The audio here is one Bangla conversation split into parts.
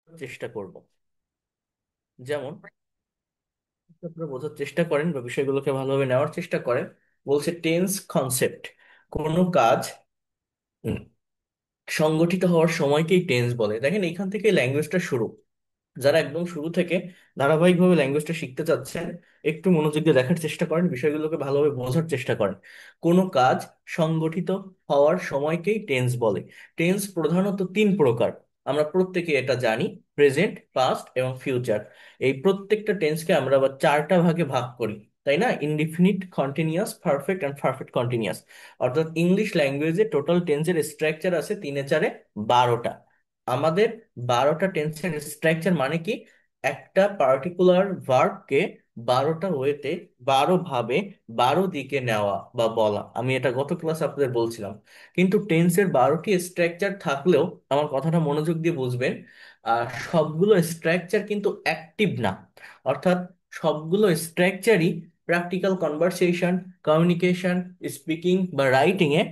চেষ্টা করব। যেমন আপনারা বোঝার চেষ্টা করেন বা বিষয়গুলোকে ভালোভাবে নেওয়ার চেষ্টা করেন। বলছে টেন্স কনসেপ্ট, কোনো কাজ সংগঠিত হওয়ার সময়কেই টেন্স বলে। দেখেন এখান থেকে ল্যাঙ্গুয়েজটা শুরু। যারা একদম শুরু থেকে ধারাবাহিকভাবে ল্যাঙ্গুয়েজটা শিখতে চাচ্ছেন, একটু মনোযোগ দিয়ে দেখার চেষ্টা করেন, বিষয়গুলোকে ভালোভাবে বোঝার চেষ্টা করেন। কোনো কাজ সংগঠিত হওয়ার সময়কেই টেন্স বলে। টেন্স প্রধানত তিন প্রকার, আমরা প্রত্যেকে এটা জানি: প্রেজেন্ট, পাস্ট এবং ফিউচার। এই প্রত্যেকটা টেন্সকে আমরা আবার চারটা ভাগে ভাগ করি, তাই না? Indefinite, continuous, perfect and perfect continuous. অর্থাৎ ইংলিশ ল্যাঙ্গুয়েজে টোটাল টেন্সের স্ট্রাকচার আছে তিনে চারে 12টা। আমাদের 12টা টেন্সের স্ট্রাকচার মানে কি? একটা পার্টিকুলার ভার্বকে 12টা ওয়েতে, 12 ভাবে, 12 দিকে নেওয়া বা বলা। আমি এটা গত ক্লাসে আপনাদের বলছিলাম। কিন্তু টেন্সের 12টি স্ট্রাকচার থাকলেও, আমার কথাটা মনোযোগ দিয়ে বুঝবেন, সবগুলো স্ট্রাকচার কিন্তু অ্যাক্টিভ না। অর্থাৎ সবগুলো স্ট্রাকচারই প্র্যাকটিক্যাল কনভারসেশন, কমিউনিকেশন, স্পিকিং বা রাইটিং এ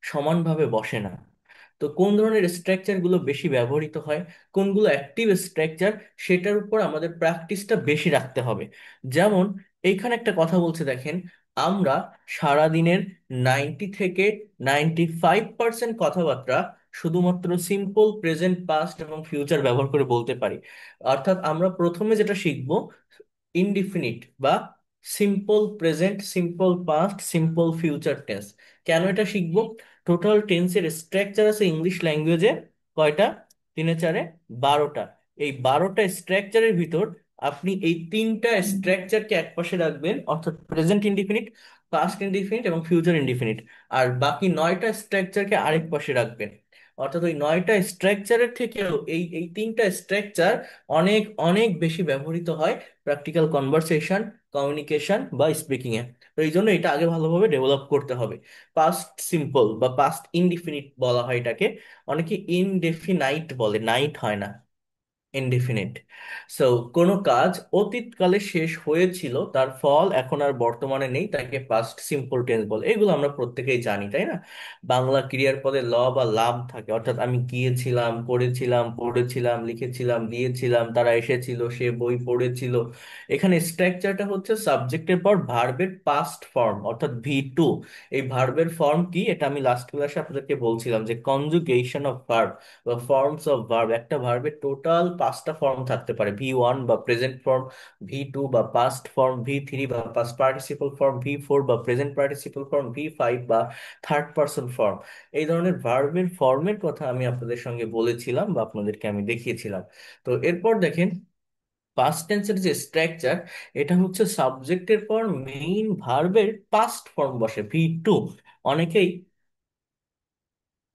সমানভাবে বসে না। তো কোন ধরনের স্ট্রাকচার গুলো বেশি ব্যবহৃত হয়, কোনগুলো অ্যাক্টিভ স্ট্রাকচার, সেটার উপর আমাদের প্র্যাকটিসটা বেশি রাখতে হবে। যেমন এইখানে একটা কথা বলছে দেখেন, আমরা সারাদিনের 90 থেকে 95% কথাবার্তা শুধুমাত্র সিম্পল প্রেজেন্ট, পাস্ট এবং ফিউচার ব্যবহার করে বলতে পারি। অর্থাৎ আমরা প্রথমে যেটা শিখবো ইনডিফিনিট বা simple present, simple past, simple future tense. কেন এটা শিখবো? টোটাল টেন্সের স্ট্রাকচার আছে ইংলিশ ল্যাঙ্গুয়েজে কয়টা? তিনে চারে 12টা। এই 12টা স্ট্রাকচারের ভিতর আপনি এই তিনটা স্ট্রাকচারকে একপাশে রাখবেন, অর্থাৎ প্রেজেন্ট ইনডিফিনিট, পাস্ট ইনডিফিনিট এবং ফিউচার ইনডিফিনিট। আর বাকি 9টা স্ট্রাকচারকে আরেক পাশে রাখবেন। অর্থাৎ ওই 9টা স্ট্রাকচারের থেকেও এই এই তিনটা স্ট্রাকচার অনেক অনেক বেশি ব্যবহৃত হয় প্র্যাকটিক্যাল কনভারসেশন, কমিউনিকেশন বা স্পিকিং এ। তো এই জন্য এটা আগে ভালোভাবে ডেভেলপ করতে হবে। পাস্ট সিম্পল বা পাস্ট ইনডিফিনিট বলা হয় এটাকে। অনেকে ইনডেফিনাইট বলে, নাইট হয় না, ইনডিফিনিট। সো কোনো কাজ অতীতকালে শেষ হয়েছিল, তার ফল এখন আর বর্তমানে নেই, তাকে পাস্ট সিম্পল টেন্স বলে। এগুলো আমরা প্রত্যেকেই জানি, তাই না? বাংলা ক্রিয়ার পদে ল বা লাম থাকে, অর্থাৎ আমি গিয়েছিলাম, করেছিলাম, পড়েছিলাম, লিখেছিলাম, দিয়েছিলাম, তারা এসেছিল, সে বই পড়েছিল। এখানে স্ট্রাকচারটা হচ্ছে সাবজেক্টের পর ভার্বের পাস্ট ফর্ম, অর্থাৎ ভি টু। এই ভার্বের ফর্ম কি, এটা আমি লাস্ট ক্লাসে আপনাদেরকে বলছিলাম যে কনজুগেশন অফ ভার্ব বা ফর্মস অফ ভার্ব। একটা ভার্বের টোটাল 5টা ফর্ম থাকতে পারে: ভি 1 বা প্রেজেন্ট ফর্ম, ভি 2 বা পাস্ট ফর্ম, ভি 3 বা পাস্ট পার্টিসিপল ফর্ম, ভি 4 বা প্রেজেন্ট পার্টিসিপল ফর্ম, ভি 5 বা থার্ড পারসন ফর্ম। এই ধরনের ভার্বের ফর্মের কথা আমি আপনাদের সঙ্গে বলেছিলাম বা আপনাদেরকে আমি দেখিয়েছিলাম। তো এরপর দেখেন, পাস্ট টেন্সের যে স্ট্রাকচার, এটা হচ্ছে সাবজেক্টের পর মেইন ভার্বের পাস্ট ফর্ম বসে, ভি 2। অনেকেই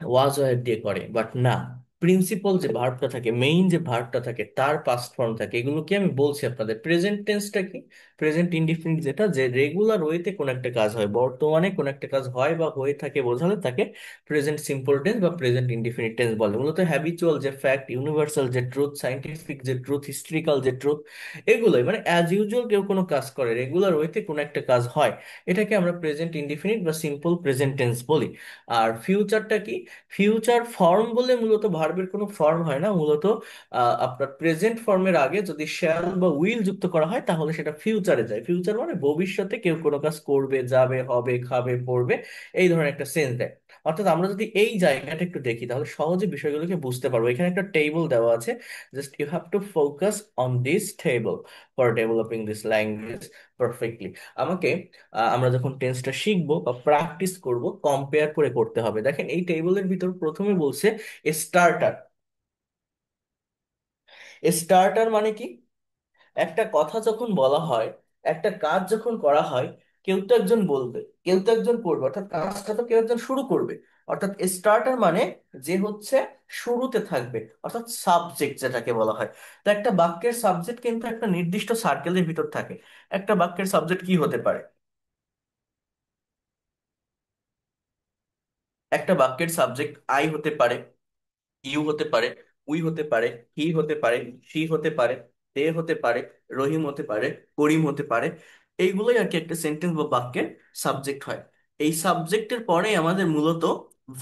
ওয়াজ ওয়ার দিয়ে করে, বাট না। প্রিন্সিপাল যে ভার্বটা থাকে, মেইন যে ভার্বটা থাকে, তার পাস্ট ফর্ম থাকে। এগুলো কি আমি বলছি আপনাদের। প্রেজেন্ট টেন্সটা কি? প্রেজেন্ট ইনডিফিনিট, যেটা যে রেগুলার ওয়েতে কোন একটা কাজ হয়, বর্তমানে কোন একটা কাজ হয় বা হয়ে থাকে বোঝালে তাকে প্রেজেন্ট সিম্পল টেন্স বা প্রেজেন্ট ইনডিফিনিট টেন্স বলে। মূলত হ্যাবিচুয়াল যে ফ্যাক্ট, ইউনিভার্সাল যে ট্রুথ, সাইন্টিফিক যে ট্রুথ, হিস্ট্রিক্যাল যে ট্রুথ, এগুলোই মানে অ্যাজ ইউজুয়াল কেউ কোনো কাজ করে, রেগুলার ওয়েতে কোনো একটা কাজ হয়, এটাকে আমরা প্রেজেন্ট ইনডিফিনিট বা সিম্পল প্রেজেন্ট টেন্স বলি। আর ফিউচারটা কি? ফিউচার ফর্ম বলে মূলত ভার্বের কোনো ফর্ম হয় না। মূলত আপনার প্রেজেন্ট ফর্মের আগে যদি শ্যাল বা উইল যুক্ত করা হয় তাহলে সেটা ফিউচারে যায়। ফিউচার মানে ভবিষ্যতে কেউ কোনো কাজ করবে, যাবে, হবে, খাবে, পড়বে, এই ধরনের একটা সেন্স দেয়। অর্থাৎ আমরা যদি এই জায়গাটা একটু দেখি তাহলে সহজে বিষয়গুলোকে বুঝতে পারবো। এখানে একটা টেবল দেওয়া আছে, just you have to focus on this table for developing this language perfectly. আমাকে আমরা যখন টেন্সটা শিখবো বা প্র্যাকটিস করব, কম্পেয়ার করে করতে হবে। দেখেন এই টেবিলের ভিতর প্রথমে বলছে স্টার্টার। স্টার্টার মানে কি? একটা কথা যখন বলা হয়, একটা কাজ যখন করা হয়, কেউ তো একজন বলবে, কেউ তো একজন করবে, অর্থাৎ কাজটা তো কেউ একজন শুরু করবে। অর্থাৎ স্টার্টার মানে যে হচ্ছে শুরুতে থাকবে, অর্থাৎ সাবজেক্ট যেটাকে বলা হয়। তো একটা বাক্যের সাবজেক্ট কিন্তু একটা নির্দিষ্ট সার্কেলের ভিতর থাকে। একটা বাক্যের সাবজেক্ট কি হতে পারে? একটা বাক্যের সাবজেক্ট আই হতে পারে, ইউ হতে পারে, উই হতে পারে, হি হতে পারে, সি হতে পারে, দে হতে পারে, রহিম হতে পারে, করিম হতে পারে। এইগুলোই আর কি একটা সেন্টেন্স বা বাক্যের সাবজেক্ট হয়। এই সাবজেক্টের পরে আমাদের মূলত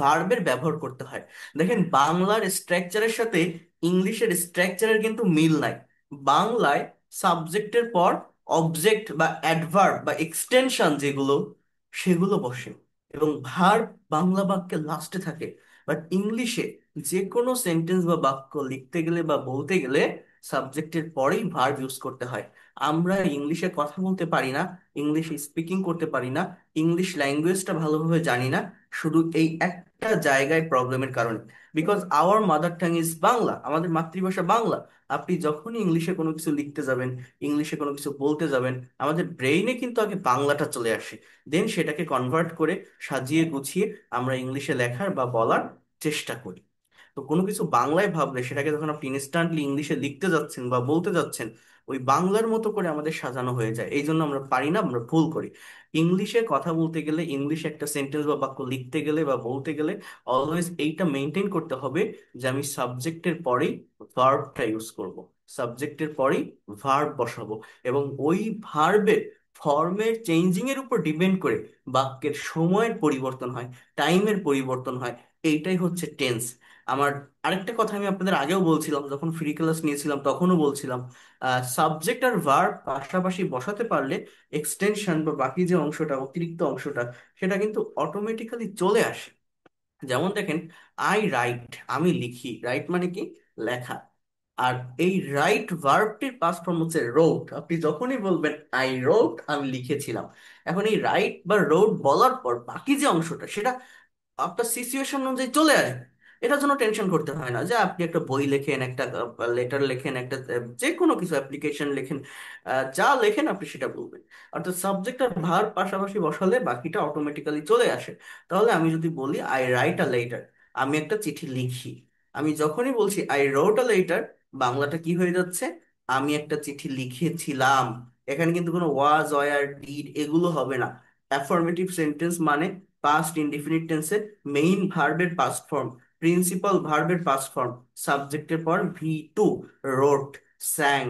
ভার্বের ব্যবহার করতে হয়। দেখেন বাংলার স্ট্রাকচারের সাথে ইংলিশের স্ট্রাকচারের কিন্তু মিল নাই। বাংলায় সাবজেক্টের পর অবজেক্ট বা অ্যাডভার্ব বা এক্সটেনশন যেগুলো, সেগুলো বসে, এবং ভার্ব বাংলা বাক্যে লাস্টে থাকে। বাট ইংলিশে যে কোনো সেন্টেন্স বা বাক্য লিখতে গেলে বা বলতে গেলে সাবজেক্টের পরেই ভার্ব ইউজ করতে হয়। আমরা ইংলিশে কথা বলতে পারি না, ইংলিশ স্পিকিং করতে পারি না, ইংলিশ ল্যাঙ্গুয়েজটা ভালোভাবে জানি না, শুধু এই একটা জায়গায় প্রবলেমের কারণে। Because our mother tongue is Bangla, আমাদের মাতৃভাষা বাংলা। আপনি যখনই ইংলিশে কোনো কিছু লিখতে যাবেন, ইংলিশে কোনো কিছু বলতে যাবেন, আমাদের ব্রেইনে কিন্তু আগে বাংলাটা চলে আসে। দেন সেটাকে কনভার্ট করে, সাজিয়ে গুছিয়ে আমরা ইংলিশে লেখার বা বলার চেষ্টা করি। তো কোনো কিছু বাংলায় ভাবলে সেটাকে যখন আপনি ইনস্ট্যান্টলি ইংলিশে লিখতে যাচ্ছেন বা বলতে যাচ্ছেন, ওই বাংলার মতো করে আমাদের সাজানো হয়ে যায়। এই জন্য আমরা পারি না, আমরা ভুল করি। ইংলিশে কথা বলতে গেলে, ইংলিশে একটা সেন্টেন্স বা বাক্য লিখতে গেলে বা বলতে গেলে অলওয়েজ এইটা মেনটেন করতে হবে যে আমি সাবজেক্টের পরেই ভার্বটা ইউজ করব, সাবজেক্টের পরেই ভার্ব বসাবো, এবং ওই ভার্বের ফর্মের চেঞ্জিং এর উপর ডিপেন্ড করে বাক্যের সময়ের পরিবর্তন হয়, টাইমের পরিবর্তন হয়। এইটাই হচ্ছে টেন্স। আমার আরেকটা কথা আমি আপনাদের আগেও বলছিলাম, যখন ফ্রি ক্লাস নিয়েছিলাম তখনও বলছিলাম, সাবজেক্ট আর ভার্ব পাশাপাশি বসাতে পারলে এক্সটেনশন বা বাকি যে অংশটা, অতিরিক্ত অংশটা, সেটা কিন্তু অটোমেটিক্যালি চলে আসে। যেমন দেখেন, আই রাইট, আমি লিখি, রাইট মানে কি, লেখা। আর এই রাইট ভার্বটির পাস্ট ফর্ম হচ্ছে রোট। আপনি যখনই বলবেন আই রোট, আমি লিখেছিলাম, এখন এই রাইট বা রোট বলার পর বাকি যে অংশটা, সেটা আপনার সিচুয়েশন অনুযায়ী চলে আসবে। এটার জন্য টেনশন করতে হয় না যে আপনি একটা বই লেখেন, একটা লেটার লেখেন, একটা যে কোনো কিছু অ্যাপ্লিকেশন লেখেন, যা লেখেন আপনি সেটা বলবেন। অর্থাৎ সাবজেক্ট আর ভার্ব পাশাপাশি বসালে বাকিটা অটোমেটিক্যালি চলে আসে। তাহলে আমি যদি বলি আই রাইট আ লেটার, আমি একটা চিঠি লিখি, আমি যখনই বলছি আই রোট আ লেটার, বাংলাটা কি হয়ে যাচ্ছে, আমি একটা চিঠি লিখেছিলাম। এখানে কিন্তু কোনো ওয়াজ, ওয়ার, ডিড এগুলো হবে না। অ্যাফার্মেটিভ সেন্টেন্স মানে পাস্ট ইনডিফিনিট টেন্সে মেইন ভার্বের পাস্ট ফর্ম, প্রিন্সিপাল ভার্বের পাস্ট ফর্ম, সাবজেক্টের পর V two, wrote, sang,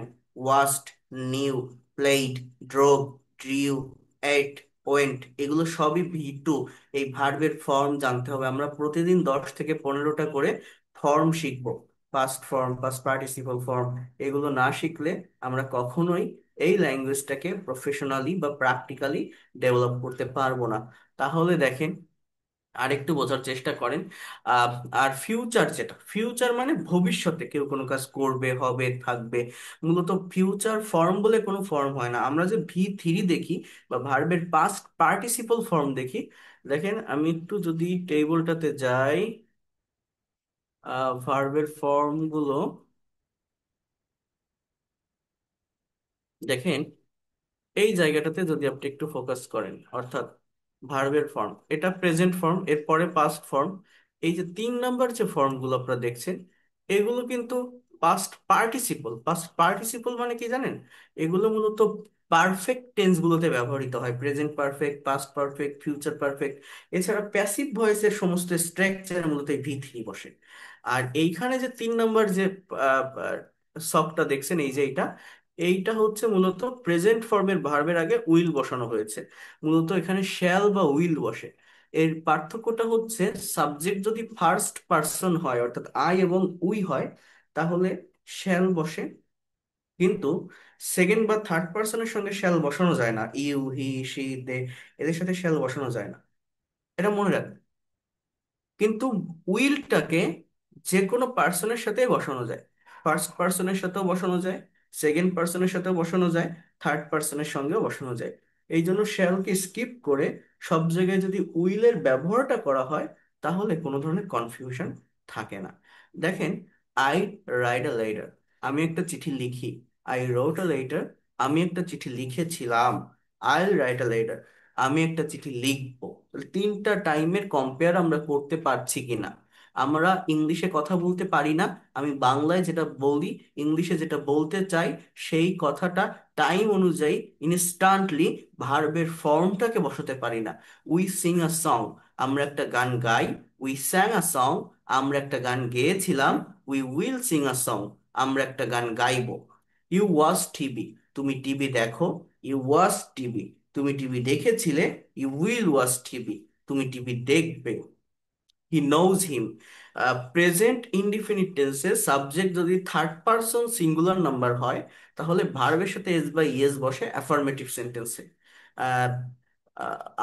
waste, knew, played, drove, drew, ate, went, এগুলো সবই ভি টু। এই ভার্বের ফর্ম জানতে হবে। আমরা প্রতিদিন 10 থেকে 15টা করে ফর্ম শিখবো, past form, past participle form. এগুলো না শিখলে আমরা কখনোই এই ল্যাঙ্গুয়েজটাকে প্রফেশনালি বা প্র্যাকটিক্যালি ডেভেলপ করতে পারবো না। তাহলে দেখেন, আরেকটু বোঝার চেষ্টা করেন। আহ, আর ফিউচার, যেটা ফিউচার মানে ভবিষ্যতে কেউ কোনো কাজ করবে, হবে, থাকবে। মূলত ফিউচার ফর্ম বলে কোনো ফর্ম হয় না। আমরা যে V3 দেখি বা ভার্বের পাস্ট পার্টিসিপল ফর্ম দেখি, দেখেন আমি একটু যদি টেবিলটাতে যাই, ভার্বের ফর্ম গুলো দেখেন, এই জায়গাটাতে যদি আপনি একটু ফোকাস করেন, অর্থাৎ ভার্বের ফর্ম, এটা প্রেজেন্ট ফর্ম, এরপরে পাস্ট ফর্ম। এই যে 3 নাম্বার যে ফর্মগুলো আপনারা দেখছেন, এগুলো কিন্তু পাস্ট পার্টিসিপল। পাস্ট পার্টিসিপল মানে কি জানেন? এগুলো মূলত পারফেক্ট টেন্স গুলোতে ব্যবহৃত হয়, present perfect, past perfect, future perfect. এছাড়া প্যাসিভ ভয়েসের সমস্ত স্ট্রাকচার মূলত V3 বসে। আর এইখানে যে 3 নাম্বার যে শখটা দেখছেন, এই যে এইটা, এইটা হচ্ছে মূলত প্রেজেন্ট ফর্মের ভার্বের আগে উইল বসানো হয়েছে। মূলত এখানে শ্যাল বা উইল বসে। এর পার্থক্যটা হচ্ছে, সাবজেক্ট যদি ফার্স্ট পার্সন হয়, অর্থাৎ আই এবং উই হয়, তাহলে শ্যাল বসে। কিন্তু সেকেন্ড বা থার্ড পার্সনের সঙ্গে শ্যাল বসানো যায় না, ইউ, হি, সি, দে, এদের সাথে শ্যাল বসানো যায় না। এটা মনে রাখবেন। কিন্তু উইলটাকে যে কোনো পার্সনের সাথে বসানো যায়। ফার্স্ট পার্সনের সাথেও বসানো যায়, সেকেন্ড পার্সনের সাথেও বসানো যায়, থার্ড পার্সনের সঙ্গেও বসানো যায়। এই জন্য শ্যালকে স্কিপ করে সব জায়গায় যদি উইলের ব্যবহারটা করা হয়, তাহলে কোনো ধরনের কনফিউশন থাকে না। দেখেন, আই রাইট আ লেটার, আমি একটা চিঠি লিখি। আই রোট আ লেটার, আমি একটা চিঠি লিখেছিলাম। আই রাইট আ লেটার, আমি একটা চিঠি লিখবো। তাহলে 3টা টাইমের কম্পেয়ার আমরা করতে পারছি কিনা। আমরা ইংলিশে কথা বলতে পারি না, আমি বাংলায় যেটা বলি, ইংলিশে যেটা বলতে চাই, সেই কথাটা টাইম অনুযায়ী ইনস্ট্যান্টলি ভার্বের ফর্মটাকে বসাতে পারি না। উই সিং আ সং, আমরা একটা গান গাই। উই স্যাং আ সং, আমরা একটা গান গেয়েছিলাম। We will sing a song, আমরা একটা গান গাইবো। ইউ ওয়াচ টিভি, তুমি টিভি দেখো। ইউ ওয়াচ টিভি, তুমি টিভি দেখেছিলে। ইউ উইল ওয়াচ টিভি, তুমি টিভি দেখবে। He knows him, present indefinite টেন্সে সাবজেক্ট যদি থার্ড পারসন সিঙ্গুলার নাম্বার হয়, তাহলে ভার্বের সাথে এস বা ইএস বসে অ্যাফার্মেটিভ সেন্টেন্সে।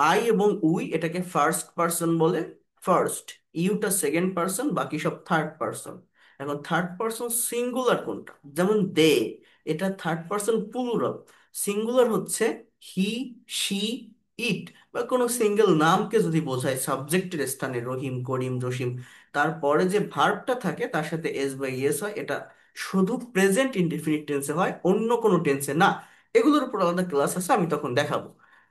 আই এবং উই এটাকে ফার্স্ট পারসন বলে, ফার্স্ট। ইউটা সেকেন্ড পারসন, বাকি সব থার্ড পারসন। এখন থার্ড পারসন সিঙ্গুলার কোনটা? যেমন দে, এটা থার্ড পারসন প্লুরাল। সিঙ্গুলার হচ্ছে হি, শি, ইট। বা কোনো সিঙ্গেল নামকে যদি বোঝায় সাবজেক্টের স্থানে, রহিম, করিম, জসিম, তারপরে যে ভার্বটা থাকে তার সাথে এস বা ইএস হয়, এটা শুধু প্রেজেন্ট ইনডিফিনিট টেন্সে হয়, অন্য কোনো টেন্সে না। এগুলোর উপর আলাদা ক্লাস আছে, আমি তখন দেখাবো।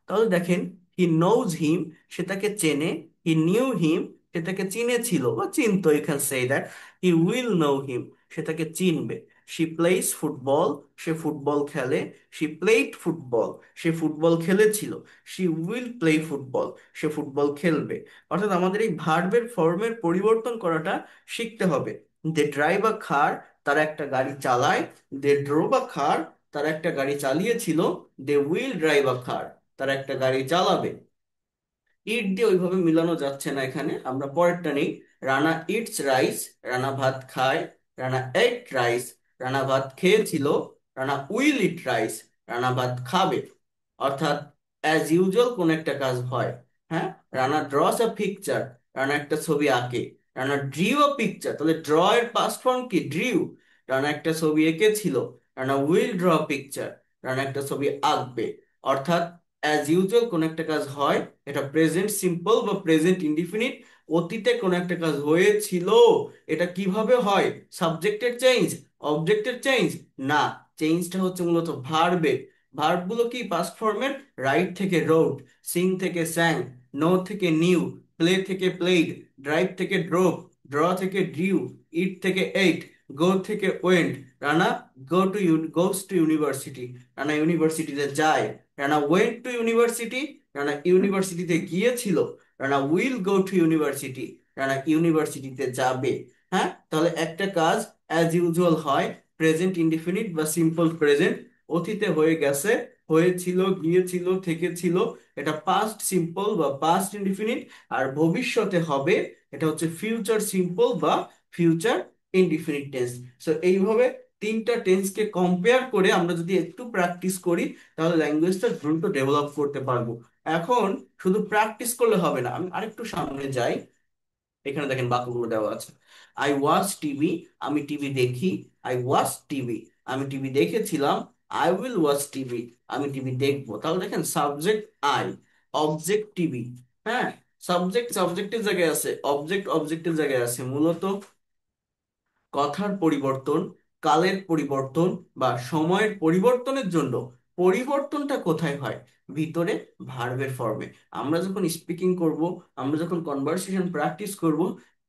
তাহলে দেখেন, হি নোজ হিম, সে তাকে চেনে। হি নিউ হিম, সে তাকে চিনেছিল বা চিনতো, you can say that. He will know him, সে তাকে চিনবে। শি প্লেইস ফুটবল, সে ফুটবল খেলে। শি প্লেইড ফুটবল, সে ফুটবল খেলেছিল। শি উইল প্লে ফুটবল, সে ফুটবল খেলবে। অর্থাৎ আমাদের এই ভার্বের ফর্মের পরিবর্তন করাটা শিখতে হবে। দে ড্রাইভ আ কার, তারা একটা গাড়ি চালায়। দে ড্রোভ আ কার, তারা একটা গাড়ি চালিয়েছিল। দে উইল ড্রাইভ আ কার, তারা একটা গাড়ি চালাবে। ইট দিয়ে ওইভাবে মিলানো যাচ্ছে না এখানে, আমরা পরেরটা নেই। রানা ইটস রাইস, রানা ভাত খায়। রানা এট রাইস, রানা ভাত খেয়েছিল। Rana will eat rice, Rana ভাত খাবে। অর্থাৎ অ্যাজ ইউজুয়াল কোন একটা কাজ হয়। হ্যাঁ, Rana draws a picture, Rana একটা ছবি আঁকে। রানা ড্রিউ আ পিকচার, তাহলে ড্র এর পাস্ট ফর্ম কি? ড্রিউ। রানা একটা ছবি এঁকেছিল। Rana will draw picture, Rana একটা ছবি আঁকবে। অর্থাৎ অ্যাজ ইউজুয়াল কোন একটা কাজ হয়, এটা প্রেজেন্ট সিম্পল বা প্রেজেন্ট ইনডিফিনিট। অতীতে কোন একটা কাজ হয়েছিল, এটা কিভাবে হয়? সাবজেক্টের চেঞ্জ, অবজেক্টের চেঞ্জ না। চেঞ্জটা হচ্ছে মূলত ভার্বে। ভার্বগুলো কি পাস্ট ফর্মের? রাইট থেকে রোড, সিং থেকে স্যাং, নো থেকে নিউ, প্লে থেকে প্লেড, ড্রাইভ থেকে ড্রোভ, ড্র থেকে ড্রিউ, ইট থেকে এইট, গো থেকে went. Rana goes to university, Rana ইউনিভার্সিটিতে যায়। Rana went to university, Rana ইউনিভার্সিটিতে গিয়েছিল। Rana will go to university, Rana ইউনিভার্সিটিতে যাবে। হ্যাঁ, তাহলে একটা কাজ অ্যাজ ইউজুয়াল হয়, প্রেজেন্ট ইনডিফিনিট বা সিম্পল প্রেজেন্ট। অতীতে হয়ে গেছে, হয়েছিল, গিয়েছিল, থেকেছিল, এটা পাস্ট সিম্পল বা পাস্ট ইনডিফিনিট। আর ভবিষ্যতে হবে, এটা হচ্ছে ফিউচার সিম্পল বা ফিউচার ইনডিফিনিট টেন্স। সো এইভাবে তিনটা টেন্সকে কম্পেয়ার করে আমরা যদি একটু প্র্যাকটিস করি, তাহলে ল্যাঙ্গুয়েজটা দ্রুত ডেভেলপ করতে পারবো। এখন শুধু প্র্যাকটিস করলে হবে না, আমি আরেকটু সামনে যাই। এখানে দেখেন বাক্যগুলো দেওয়া আছে। আই ওয়াচ টিভি, আমি টিভি দেখি। আই ওয়াচ টিভি, আমি টিভি দেখেছিলাম। আই উইল ওয়াচ টিভি, আমি টিভি দেখবো। তাহলে দেখেন সাবজেক্ট আই, অবজেক্ট টিভি। হ্যাঁ, সাবজেক্ট সাবজেক্টের জায়গায় আছে, অবজেক্ট অবজেক্টের জায়গায় আছে। মূলত কথার পরিবর্তন, কালের পরিবর্তন বা সময়ের পরিবর্তনের জন্য পরিবর্তনটা কোথায় হয়? ভিতরে, ভার্বের ফর্মে। আমরা যখন স্পিকিং করব, আমরা যখন কনভারসেশন প্র্যাকটিস করব,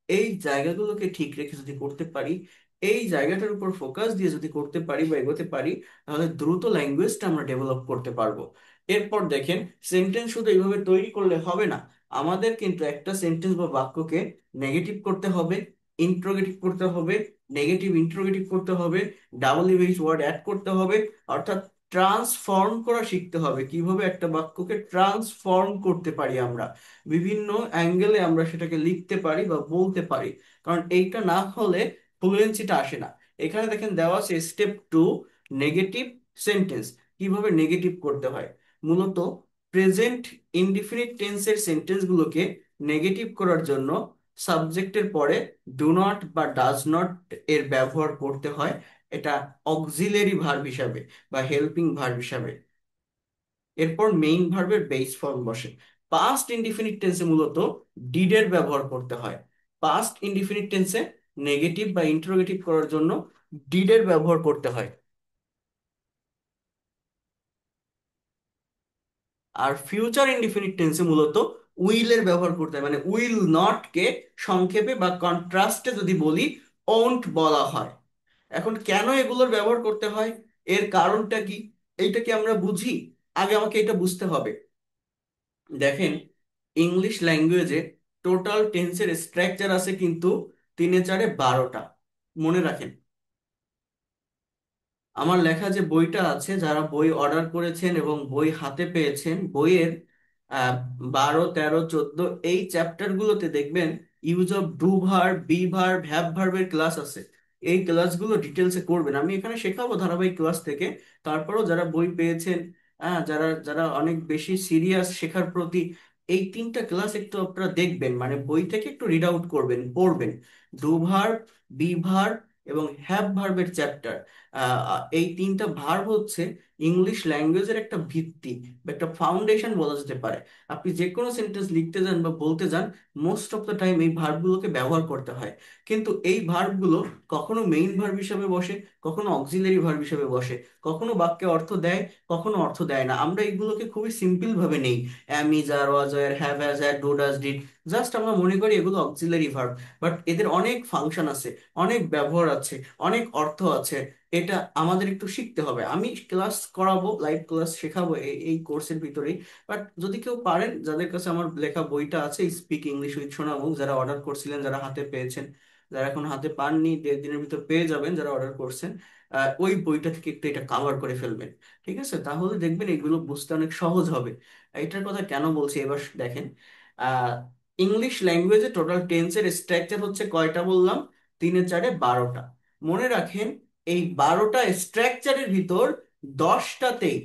এই জায়গাগুলোকে ঠিক রেখে যদি করতে পারি, এই জায়গাটার উপর ফোকাস দিয়ে যদি করতে পারি বা এগোতে পারি, তাহলে দ্রুত ল্যাঙ্গুয়েজটা আমরা ডেভেলপ করতে পারবো। এরপর দেখেন, সেন্টেন্স শুধু এইভাবে তৈরি করলে হবে না। আমাদের কিন্তু একটা সেন্টেন্স বা বাক্যকে নেগেটিভ করতে হবে, ইন্ট্রোগেটিভ করতে হবে, নেগেটিভ ইন্ট্রোগেটিভ করতে হবে, ডাবল ইউজ ওয়ার্ড অ্যাড করতে হবে। অর্থাৎ ট্রান্সফর্ম করা শিখতে হবে, কিভাবে একটা বাক্যকে ট্রান্সফর্ম করতে পারি আমরা, বিভিন্ন অ্যাঙ্গেলে আমরা সেটাকে লিখতে পারি বা বলতে পারি। কারণ এইটা না হলে ফ্লুয়েন্সিটা আসে না। এখানে দেখেন দেওয়া আছে স্টেপ 2, নেগেটিভ সেন্টেন্স। কিভাবে নেগেটিভ করতে হয়? মূলত প্রেজেন্ট ইনডিফিনিট টেন্সের সেন্টেন্সগুলোকে নেগেটিভ করার জন্য সাবজেক্টের পরে ডু নট বা ডাজ নট এর ব্যবহার করতে হয়। এটা অক্সিলারি ভার্ব হিসাবে বা হেল্পিং ভার্ব হিসাবে। এরপর মেইন ভার্বের বেস ফর্ম বসে। পাস্ট ইনডিফিনিট টেন্সে মূলত ডিড এর ব্যবহার করতে হয়। পাস্ট ইনডিফিনিট টেন্সে নেগেটিভ বা ইন্টারোগেটিভ করার জন্য ডিড এর ব্যবহার করতে হয়। আর ফিউচার ইনডিফিনিট টেন্সে মূলত উইল এর ব্যবহার করতে হয়, মানে উইল নট কে সংক্ষেপে বা কন্ট্রাস্টে যদি বলি ওন্ট বলা হয়। এখন কেন এগুলোর ব্যবহার করতে হয়, এর কারণটা কি, এইটা কি আমরা বুঝি? আগে আমাকে এটা বুঝতে হবে। দেখেন, ইংলিশ ল্যাঙ্গুয়েজে টোটাল টেন্সের স্ট্রাকচার আছে কিন্তু 3 4 12টা। মনে রাখেন, আমার লেখা যে বইটা আছে, যারা বই অর্ডার করেছেন এবং বই হাতে পেয়েছেন, বইয়ের আহ 12 13 14 এই চ্যাপ্টার গুলোতে দেখবেন use of do verb, be verb, have ভার্বের ক্লাস আছে। এই ক্লাসগুলো ডিটেলসে করবেন, আমি এখানে শেখাবো ধারাবাহিক ক্লাস থেকে। তারপরেও যারা বই পেয়েছেন, হ্যাঁ, যারা যারা অনেক বেশি সিরিয়াস শেখার প্রতি, এই তিনটা ক্লাস একটু আপনারা দেখবেন, মানে বই থেকে একটু রিড আউট করবেন, পড়বেন। ডু ভার্ব, বি ভার্ব এবং হ্যাভ ভার্বের চ্যাপ্টার। এই তিনটা ভার্ব হচ্ছে ইংলিশ ল্যাঙ্গুয়েজের একটা ভিত্তি বা একটা ফাউন্ডেশন বলা যেতে পারে। আপনি যে কোনো সেন্টেন্স লিখতে যান বা বলতে যান, মোস্ট অফ দ্য টাইম এই ভার্বগুলোকে ব্যবহার করতে হয়। কিন্তু এই ভার্বগুলো কখনো মেইন ভার্ব হিসেবে বসে, কখনো অক্সিলারি ভার্ব হিসেবে বসে, কখনো বাক্যে অর্থ দেয়, কখনো অর্থ দেয় না। আমরা এগুলোকে খুবই সিম্পল ভাবে নেই, am, is, are, was, were, have, has, had, do, does, did. Just আমরা মনে করি এগুলো অক্সিলারি ভার্ব। বাট এদের অনেক ফাংশন আছে, অনেক ব্যবহার আছে, অনেক অর্থ আছে। এটা আমাদের একটু শিখতে হবে। আমি ক্লাস করাবো, লাইভ ক্লাস শেখাবো এই কোর্সের ভিতরেই। বাট যদি কেউ পারেন, যাদের কাছে আমার লেখা বইটা আছে, স্পিক ইংলিশ উইথ সোনামুখ, যারা অর্ডার করছিলেন, যারা হাতে পেয়েছেন, যারা এখন হাতে পাননি, 1.5 দিনের ভিতর পেয়ে যাবেন যারা অর্ডার করছেন, ওই বইটা থেকে একটু এটা কাভার করে ফেলবেন। ঠিক আছে, তাহলে দেখবেন এগুলো বুঝতে অনেক সহজ হবে। এটার কথা কেন বলছি এবার দেখেন। আহ ইংলিশ ল্যাঙ্গুয়েজে টোটাল টেন্সের স্ট্রাকচার হচ্ছে কয়টা বললাম? 3 4 12টা। মনে রাখেন, এই 12টা স্ট্রাকচারের ভিতর 10টাতেই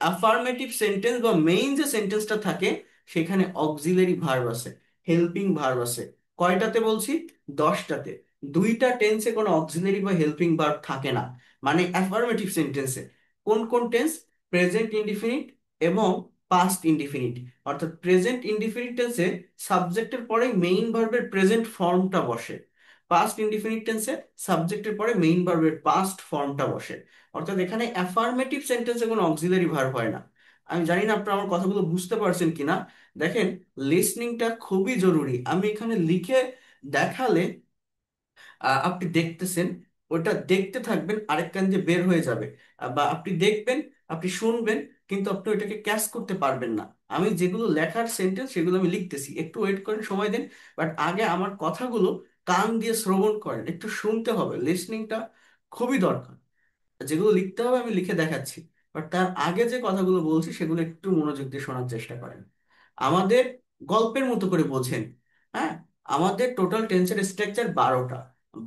অ্যাফার্মেটিভ সেন্টেন্স বা মেইন যে সেন্টেন্সটা থাকে, সেখানে অক্সিলারি ভার্ব আছে, হেল্পিং ভার্ব আছে। কয়টাতে বলছি? 10টাতে। 2টা টেন্সে কোনো অক্সিলারি বা হেল্পিং ভার্ব থাকে না। মানে অ্যাফার্মেটিভ সেন্টেন্সে কোন কোন টেন্স? প্রেজেন্ট ইনডিফিনিট এবং পাস্ট ইনডিফিনিট। অর্থাৎ প্রেজেন্ট ইনডিফিনিট টেন্সে সাবজেক্টের পরে মেইন ভার্বের প্রেজেন্ট ফর্মটা বসে। পাস্ট ইনডিফিনিট টেন্সে সাবজেক্টের পরে মেইন ভার্বের পাস্ট ফর্মটা বসে। অর্থাৎ এখানে অ্যাফার্মেটিভ সেন্টেন্সে কোনো অক্সিলারি ভার্ব হয় না। আমি জানি না আপনারা আমার কথাগুলো বুঝতে পারছেন কিনা। দেখেন, লিসনিংটা খুবই জরুরি। আমি এখানে লিখে দেখালে আপনি দেখতেছেন, ওটা দেখতে থাকবেন, আরেক কান দিয়ে বের হয়ে যাবে। বা আপনি দেখবেন, আপনি শুনবেন, কিন্তু আপনি ওইটাকে ক্যাচ করতে পারবেন না। আমি যেগুলো লেখার সেন্টেন্স সেগুলো আমি লিখতেছি, একটু ওয়েট করেন, সময় দেন। বাট আগে আমার কথাগুলো কান দিয়ে শ্রবণ করেন, একটু শুনতে হবে। লিসনিংটা খুবই দরকার। যেগুলো লিখতে হবে আমি লিখে দেখাচ্ছি, বাট তার আগে যে কথাগুলো বলছি সেগুলো একটু মনোযোগ দিয়ে শোনার চেষ্টা করেন। আমাদের গল্পের মতো করে বোঝেন। হ্যাঁ, আমাদের টোটাল টেন্সের স্ট্রাকচার 12টা।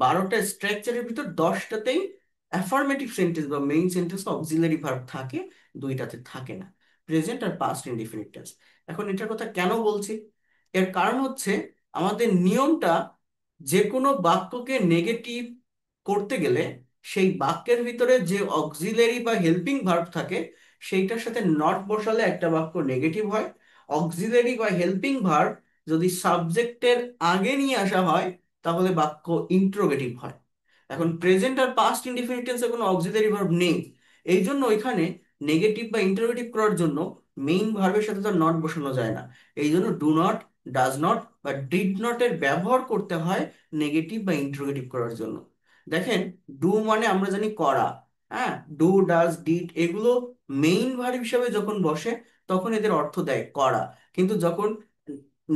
12টা স্ট্রাকচারের ভিতর 10টাতেই অ্যাফার্মেটিভ সেন্টেন্স বা মেইন সেন্টেন্স অক্সিলারি ভার্ব থাকে, 2টাতে থাকে না, প্রেজেন্ট আর পাস্ট ইনডিফিনিট টেন্স। এখন এটার কথা কেন বলছি? এর কারণ হচ্ছে, আমাদের নিয়মটা, যে কোনো বাক্যকে নেগেটিভ করতে গেলে সেই বাক্যের ভিতরে যে অক্সিলারি বা হেল্পিং ভার্ব থাকে, সেইটার সাথে নট বসালে একটা বাক্য নেগেটিভ হয়। অক্সিলারি বা হেল্পিং ভার্ব যদি সাবজেক্টের আগে নিয়ে আসা হয়, তাহলে বাক্য ইন্ট্রোগেটিভ হয়। এখন প্রেজেন্ট আর পাস্ট ইনডিফিনিট টেন্সে কোনো অক্সিলারি ভার্ব নেই। এই জন্য ওইখানে নেগেটিভ বা ইন্টারোগেটিভ করার জন্য মেইন ভার্বের সাথে তো নট বসানো যায় না। এই জন্য ডু নট, ডাজ নট বা ডিড নট এর ব্যবহার করতে হয় নেগেটিভ বা ইন্টারোগেটিভ করার জন্য। দেখেন, ডু মানে আমরা জানি করা। হ্যাঁ, ডু, ডাজ, ডিড এগুলো মেইন ভার্ব হিসেবে যখন বসে, তখন এদের অর্থ দেয় করা। কিন্তু যখন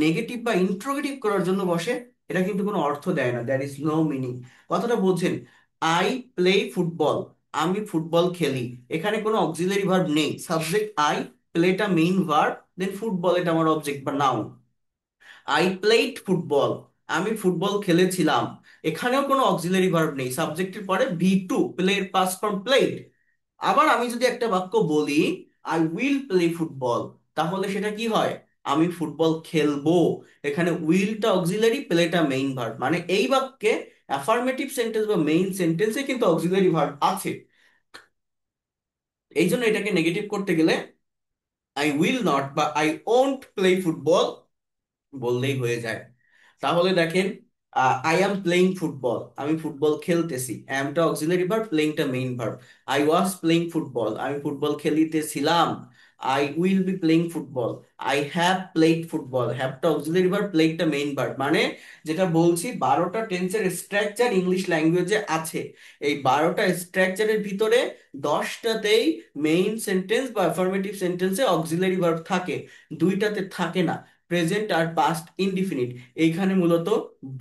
নেগেটিভ বা ইন্ট্রোগেটিভ করার জন্য বসে, এটা কিন্তু কোনো অর্থ দেয় না, দ্যার ইজ নো মিনিং। কথাটা বোঝেন? আই প্লে ফুটবল, আমি ফুটবল খেলি। এখানে কোনো অক্সিলারি ভার্ব নেই, সাবজেক্ট আই, প্লেটা মেইন ভার্ব, দেন ফুটবল এটা আমার অবজেক্ট বা নাউন। আই প্লেড ফুটবল, আমি ফুটবল খেলেছিলাম। এখানেও কোনো অক্সিলারি ভার্ব নেই, সাবজেক্টের পরে ভি টু, প্লের পাস্ট ফর্ম প্লেড। আবার আমি যদি একটা বাক্য বলি, আই উইল প্লে ফুটবল, তাহলে সেটা কি হয়? আমি ফুটবল খেলবো। এখানে উইলটা অক্সিলারি, প্লেটা মেইন ভার্ব, মানে এই বাক্যে অ্যাফার্মেটিভ সেন্টেন্স বা মেইন সেন্টেন্সে কিন্তু অক্সিলারি ভার্ব আছে। এই জন্য এটাকে নেগেটিভ করতে গেলে আই উইল নট বা আই ওন্ট প্লে ফুটবল বললেই হয়ে যায়। তাহলে দেখেন, আই অ্যাম প্লেইং ফুটবল, আমি ফুটবল খেলতেছি, অ্যামটা অক্সিলারি ভার্ব, প্লেইংটা main verb. I was playing football, আমি ফুটবল খেলিতেছিলাম। I will be playing football, I have played football, হ্যাভটা অক্সিলারি ভার্ব, প্লেইংটা মেইন ভার্ব। মানে যেটা বলছি, 12টা টেন্সের স্ট্রাকচার ইংলিশ ল্যাঙ্গুয়েজে আছে। এই 12টা স্ট্রাকচারের ভিতরে 10টাতেই মেইন সেন্টেন্স বা অ্যাফার্মেটিভ সেন্টেন্সে অক্সিলারি ভার্ব থাকে, 2টাতে থাকে না। প্রেজেন্ট আর পাস্ট ইনডিফিনিট এইখানে মূলত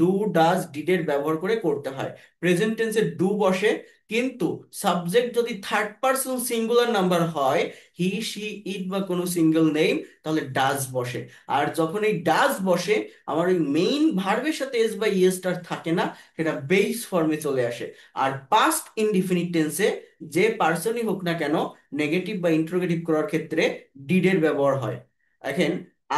ডু ডাজ ডিডের ব্যবহার করে করতে হয়। প্রেজেন্ট টেন্সে ডু বসে, কিন্তু সাবজেক্ট যদি থার্ড পার্সন সিঙ্গুলার নাম্বার হয়, হি শি ইট বা কোনো সিঙ্গেল নেম, তাহলে ডাজ বসে। আর যখন এই ডাজ বসে, আমার ওই মেইন ভার্বের সাথে এস বা ইএসটার থাকে না, সেটা বেস ফর্মে চলে আসে। আর পাস্ট ইনডিফিনিট টেন্সে যে পার্সনই হোক না কেন, নেগেটিভ বা ইন্টারোগেটিভ করার ক্ষেত্রে ডিডের ব্যবহার হয়। দেখেন,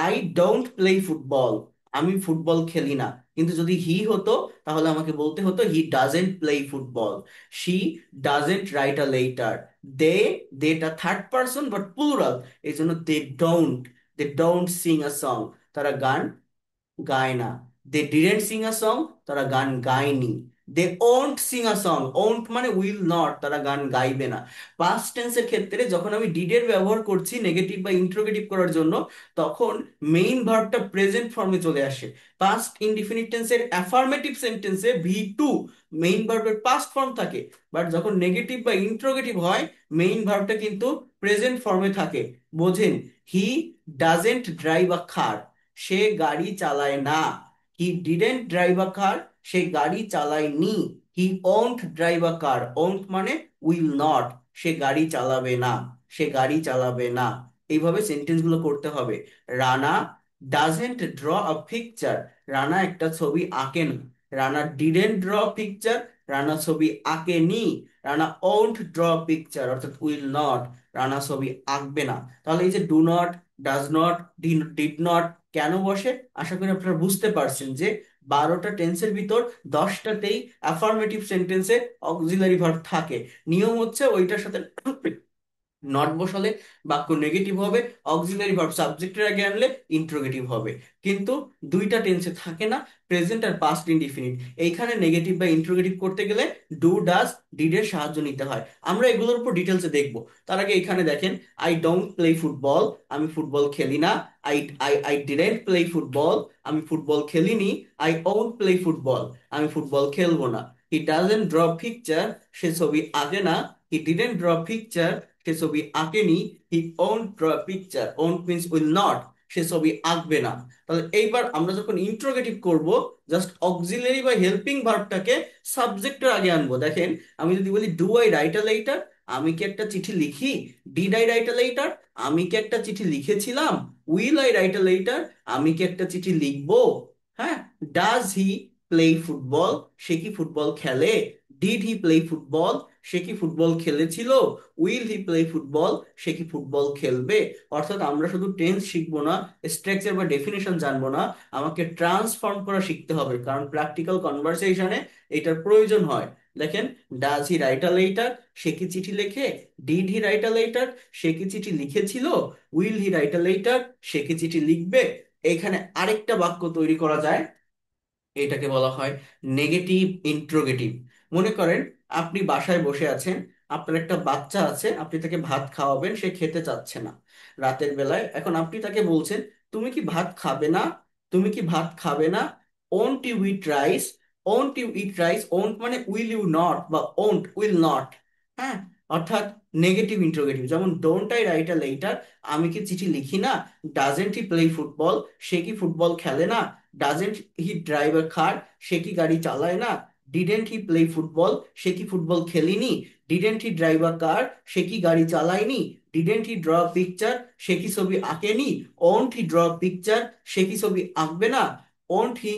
আই ডোন্ট প্লে ফুটবল, আমি ফুটবল খেলি না। কিন্তু যদি হি হতো, তাহলে আমাকে বলতে হতো he doesn't play football. She doesn't write a letter. They, দেটা থার্ড পার্সন বাট প্লুরাল, এই জন্য they don't sing a song, তারা গান গায় না। They didn't sing a song, তারা গান গায়নি। They won't sing a song, won't মানে উইল নট, তারা গান গাইবে না। পাস্ট টেন্সের ক্ষেত্রে যখন আমি ডিডের ব্যবহার করছি নেগেটিভ বা ইন্ট্রোগেটিভ করার জন্য, তখন মেইন ভার্বটা প্রেজেন্ট ফর্মে চলে আসে। পাস্ট ইনডিফিনিট টেন্সের অ্যাফার্মেটিভ সেন্টেন্সে ভি টু মেইন ভার্বের পাস্ট ফর্ম থাকে, বাট যখন নেগেটিভ বা ইন্ট্রোগেটিভ হয়, মেইন ভার্বটা কিন্তু প্রেজেন্ট ফর্মে থাকে। বোঝেন, he doesn't drive a car, সে গাড়ি চালায় না। He didn't drive a car, সে গাড়ি চালায়নি। He won't drive a car, won't মানে উইল নট, সে গাড়ি চালাবে না, সে গাড়ি চালাবে না। এইভাবে সেন্টেন্স গুলো করতে হবে। Rana doesn't draw a picture, Rana একটা ছবি আঁকে না। Rana didn't draw picture, Rana ছবি আঁকেনি। রানা ওন্ট ড্র পিকচার অর্থাৎ উইল নট, রানা ছবি আঁকবে না। তাহলে এই যে do not, does not, did not কেন বসে, আশা করি আপনারা বুঝতে পারছেন যে 12টা টেন্সের ভিতর 10টাতেই অ্যাফার্মেটিভ সেন্টেন্সে অক্সিলারি ভার্ব থাকে। নিয়ম হচ্ছে ওইটার সাথে নট বসালে বাক্য নেগেটিভ হবে, অক্সিলারি ভার্ব সাবজেক্টের আগে আনলে ইন্ট্রোগেটিভ হবে। কিন্তু দুইটা টেন্সে থাকে না, প্রেজেন্ট আর পাস্ট ইনডিফিনিট। এইখানে নেগেটিভ বা ইন্ট্রোগেটিভ করতে গেলে ডু ডাজ ডিড এর সাহায্য নিতে হয়। আমরা এগুলোর উপর ডিটেলসে দেখবো। তার আগে এখানে দেখেন, আই ডোন্ট প্লে ফুটবল, আমি ফুটবল খেলি না। I I I didn't play football, আমি ফুটবল খেলিনি। আই ওন্ট প্লে ফুটবল, আমি ফুটবল খেলবো না। হি ডাজেন্ট ড্র পিকচার, সে ছবি আঁকে না। হি ডিডেন্ট ড্র পিকচার, সে ছবি আঁকেনি। He won't draw picture, won't means will not, সে ছবি আঁকবে না। তাহলে এইবার আমরা যখন ইন্ট্রোগেটিভ করব, জাস্ট অক্সিলারি বা হেল্পিং ভার্বটাকে সাবজেক্টের আগে আনবো। দেখেন, আমি যদি বলি do I write a letter, আমি কি একটা চিঠি লিখি। Did I write a letter, আমি কি একটা চিঠি লিখেছিলাম। Will I write a letter, আমি কি একটা চিঠি লিখবো। হ্যাঁ। ডাজ হি প্লে ফুটবল, সে কি ফুটবল খেলে। ডিড হি প্লে ফুটবল, সে কি ফুটবল খেলেছিল। উইল হি প্লে ফুটবল, সে কি ফুটবল খেলবে। অর্থাৎ আমরা শুধু টেন্স শিখবো না, স্ট্রাকচার বা ডেফিনেশন জানবো না, আমাকে ট্রান্সফর্ম করা শিখতে হবে, কারণ প্র্যাকটিক্যাল কনভারসেশনে এটার প্রয়োজন হয়। দেখেন, does he write a letter, সে কি চিঠি লেখে। Did he write a letter, সে কি চিঠি লিখেছিল। Will he write a letter, সে কি চিঠি লিখবে। এখানে আরেকটা বাক্য তৈরি করা যায়, এটাকে বলা হয় নেগেটিভ ইন্ট্রোগেটিভ। মনে করেন, আপনি বাসায় বসে আছেন, আপনার একটা বাচ্চা আছে, আপনি তাকে ভাত খাওয়াবেন, সে খেতে চাচ্ছে না রাতের বেলায়। এখন আপনি তাকে বলছেন, তুমি কি ভাত খাবে না, তুমি কি ভাত খাবে না। Won't you eat rice, won't you eat rice, won't মানে উইল ইউ নট বা ওন্ট উইল নট। হ্যাঁ। অর্থাৎ নেগেটিভ ইন্ট্রোগেটিভ, যেমন don't I write a letter, আমি কি চিঠি লিখি না। ডাজেন্ট হি প্লে ফুটবল, সে কি ফুটবল খেলে না। Doesn't he drive a car, সে কি গাড়ি চালায় না। ডিডেন্ট হি প্লে ফুটবল, সে কি ফুটবল খেলেনি। Didn't he drive a car, সে কি গাড়ি চালায়নি। ডিডেন্ট হি ড্র পিকচার, সে কি ছবি আঁকেনি। ওন্ট হি ড্র পিকচার, সে কি ছবি আঁকবে না। ওন্ট হি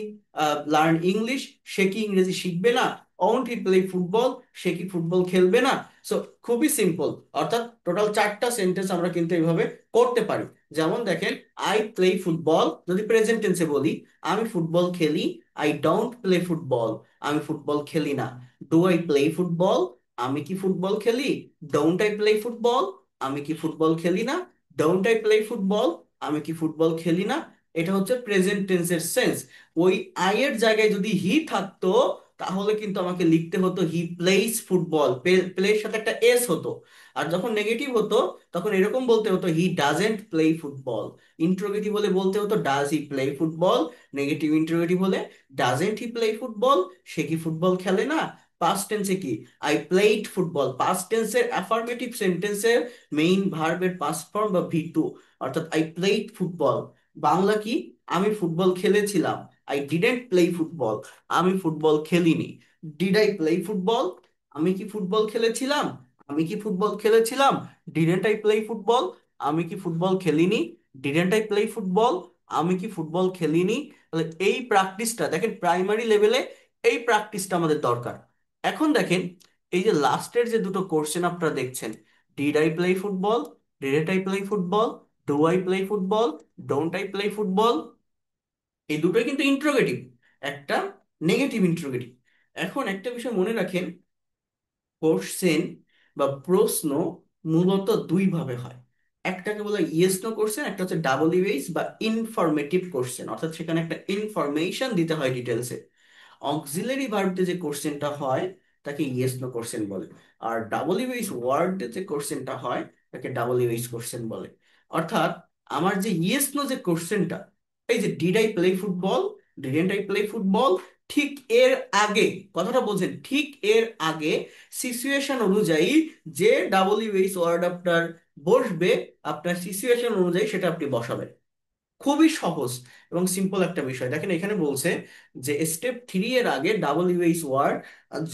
লার্ন ইংলিশ, সে কি ইংরেজি শিখবে না। ওন্ট হি প্লে ফুটবল, সে কি ফুটবল খেলবে না। সো খুবই সিম্পল। অর্থাৎ টোটাল 4টা সেন্টেন্স আমরা কিন্তু এইভাবে করতে পারি। যেমন দেখেন, আই প্লে ফুটবল, যদি প্রেজেন্ট টেন্সে বলি, আমি ফুটবল খেলি। আই ডোন্ট প্লে ফুটবল, আমি ফুটবল খেলি না। ডু আই প্লে ফুটবল, আমি কি ফুটবল খেলি। ডোন্ট আই প্লে ফুটবল, আমি কি ফুটবল খেলি না। ডোন্ট আই প্লে ফুটবল, আমি কি ফুটবল খেলি না। এটা হচ্ছে প্রেজেন্ট টেন্সের সেন্স। ওই আই এর জায়গায় যদি হি থাকতো, তাহলে কিন্তু আমাকে লিখতে হতো হি প্লেইস ফুটবল, প্লের সাথে একটা এস হতো। আর যখন নেগেটিভ হতো, তখন এরকম বলতে হতো he doesn't play football. Interrogative হলে বলতে হতো does he play football. Negative interrogative হলে ডাজেন্ট হি প্লে ফুটবল, সে কি ফুটবল খেলে না। পাস্ট টেন্সে কি, আই প্লেড ফুটবল, পাস্ট টেন্সের অ্যাফার্মেটিভ সেন্টেন্সের মেইন ভার্বের পাস্ট ফর্ম বা ভি টু, অর্থাৎ আই প্লেড ফুটবল। বাংলা কি? আমি ফুটবল খেলেছিলাম। I didn't play football. আমি ফুটবল খেলিনি। Did I play football? আমি কি ফুটবল খেলেছিলাম? আমি কি ফুটবল খেলেছিলাম? Didn't I play football? আমি কি ফুটবল খেলিনি? Didn't I play football? আমি কি ফুটবল খেলিনি? তাহলে এই প্র্যাকটিসটা দেখেন প্রাইমারি লেভেলে, এই প্র্যাকটিসটা আমাদের দরকার। এখন দেখেন এই যে লাস্টের যে দুটো কোশ্চেন আপনারা দেখছেন, did I play football, didn't I play football, do I play football, don't I play football, এই দুটোই কিন্তু ইন্ট্রোগেটিভ, একটা নেগেটিভ ইন্ট্রোগেটিভ। এখন একটা বিষয় মনে রাখেন, কোশ্চেন বা প্রশ্ন মূলত দুই ভাবে হয়। একটাকে বলে ইয়েস নো কোশ্চেন, একটা হচ্ছে ডাবল ইউএস বা ইনফরমেটিভ কোশ্চেন, অর্থাৎ সেখানে একটা ইনফরমেশন দিতে হয় ডিটেলসে। অক্সিলারি ভার্ব দিয়ে যে কোশ্চেনটা হয় তাকে ইয়েস নো কোশ্চেন বলে। আর ডাবল ইউএস ওয়ার্ড দিয়ে যে কোশ্চেনটা হয় তাকে ডাবল ইউএস কোশ্চেন বলে। অর্থাৎ আমার যে ইয়েস নো যে কোশ্চেনটা, এই যে did I play football, didn't I play football, ঠিক এর আগে, কথাটা বলছেন ঠিক এর আগে সিচুয়েশন অনুযায়ী যে ডাবল ইউএস ওয়ার্ড আপনার বসবে, আপনার সিচুয়েশন অনুযায়ী সেটা আপনি বসাবেন। খুবই সহজ এবং সিম্পল একটা বিষয়। দেখেন এখানে বলছে যে স্টেপ 3 এর আগে ডাবল ইউএইচ ওয়ার্ড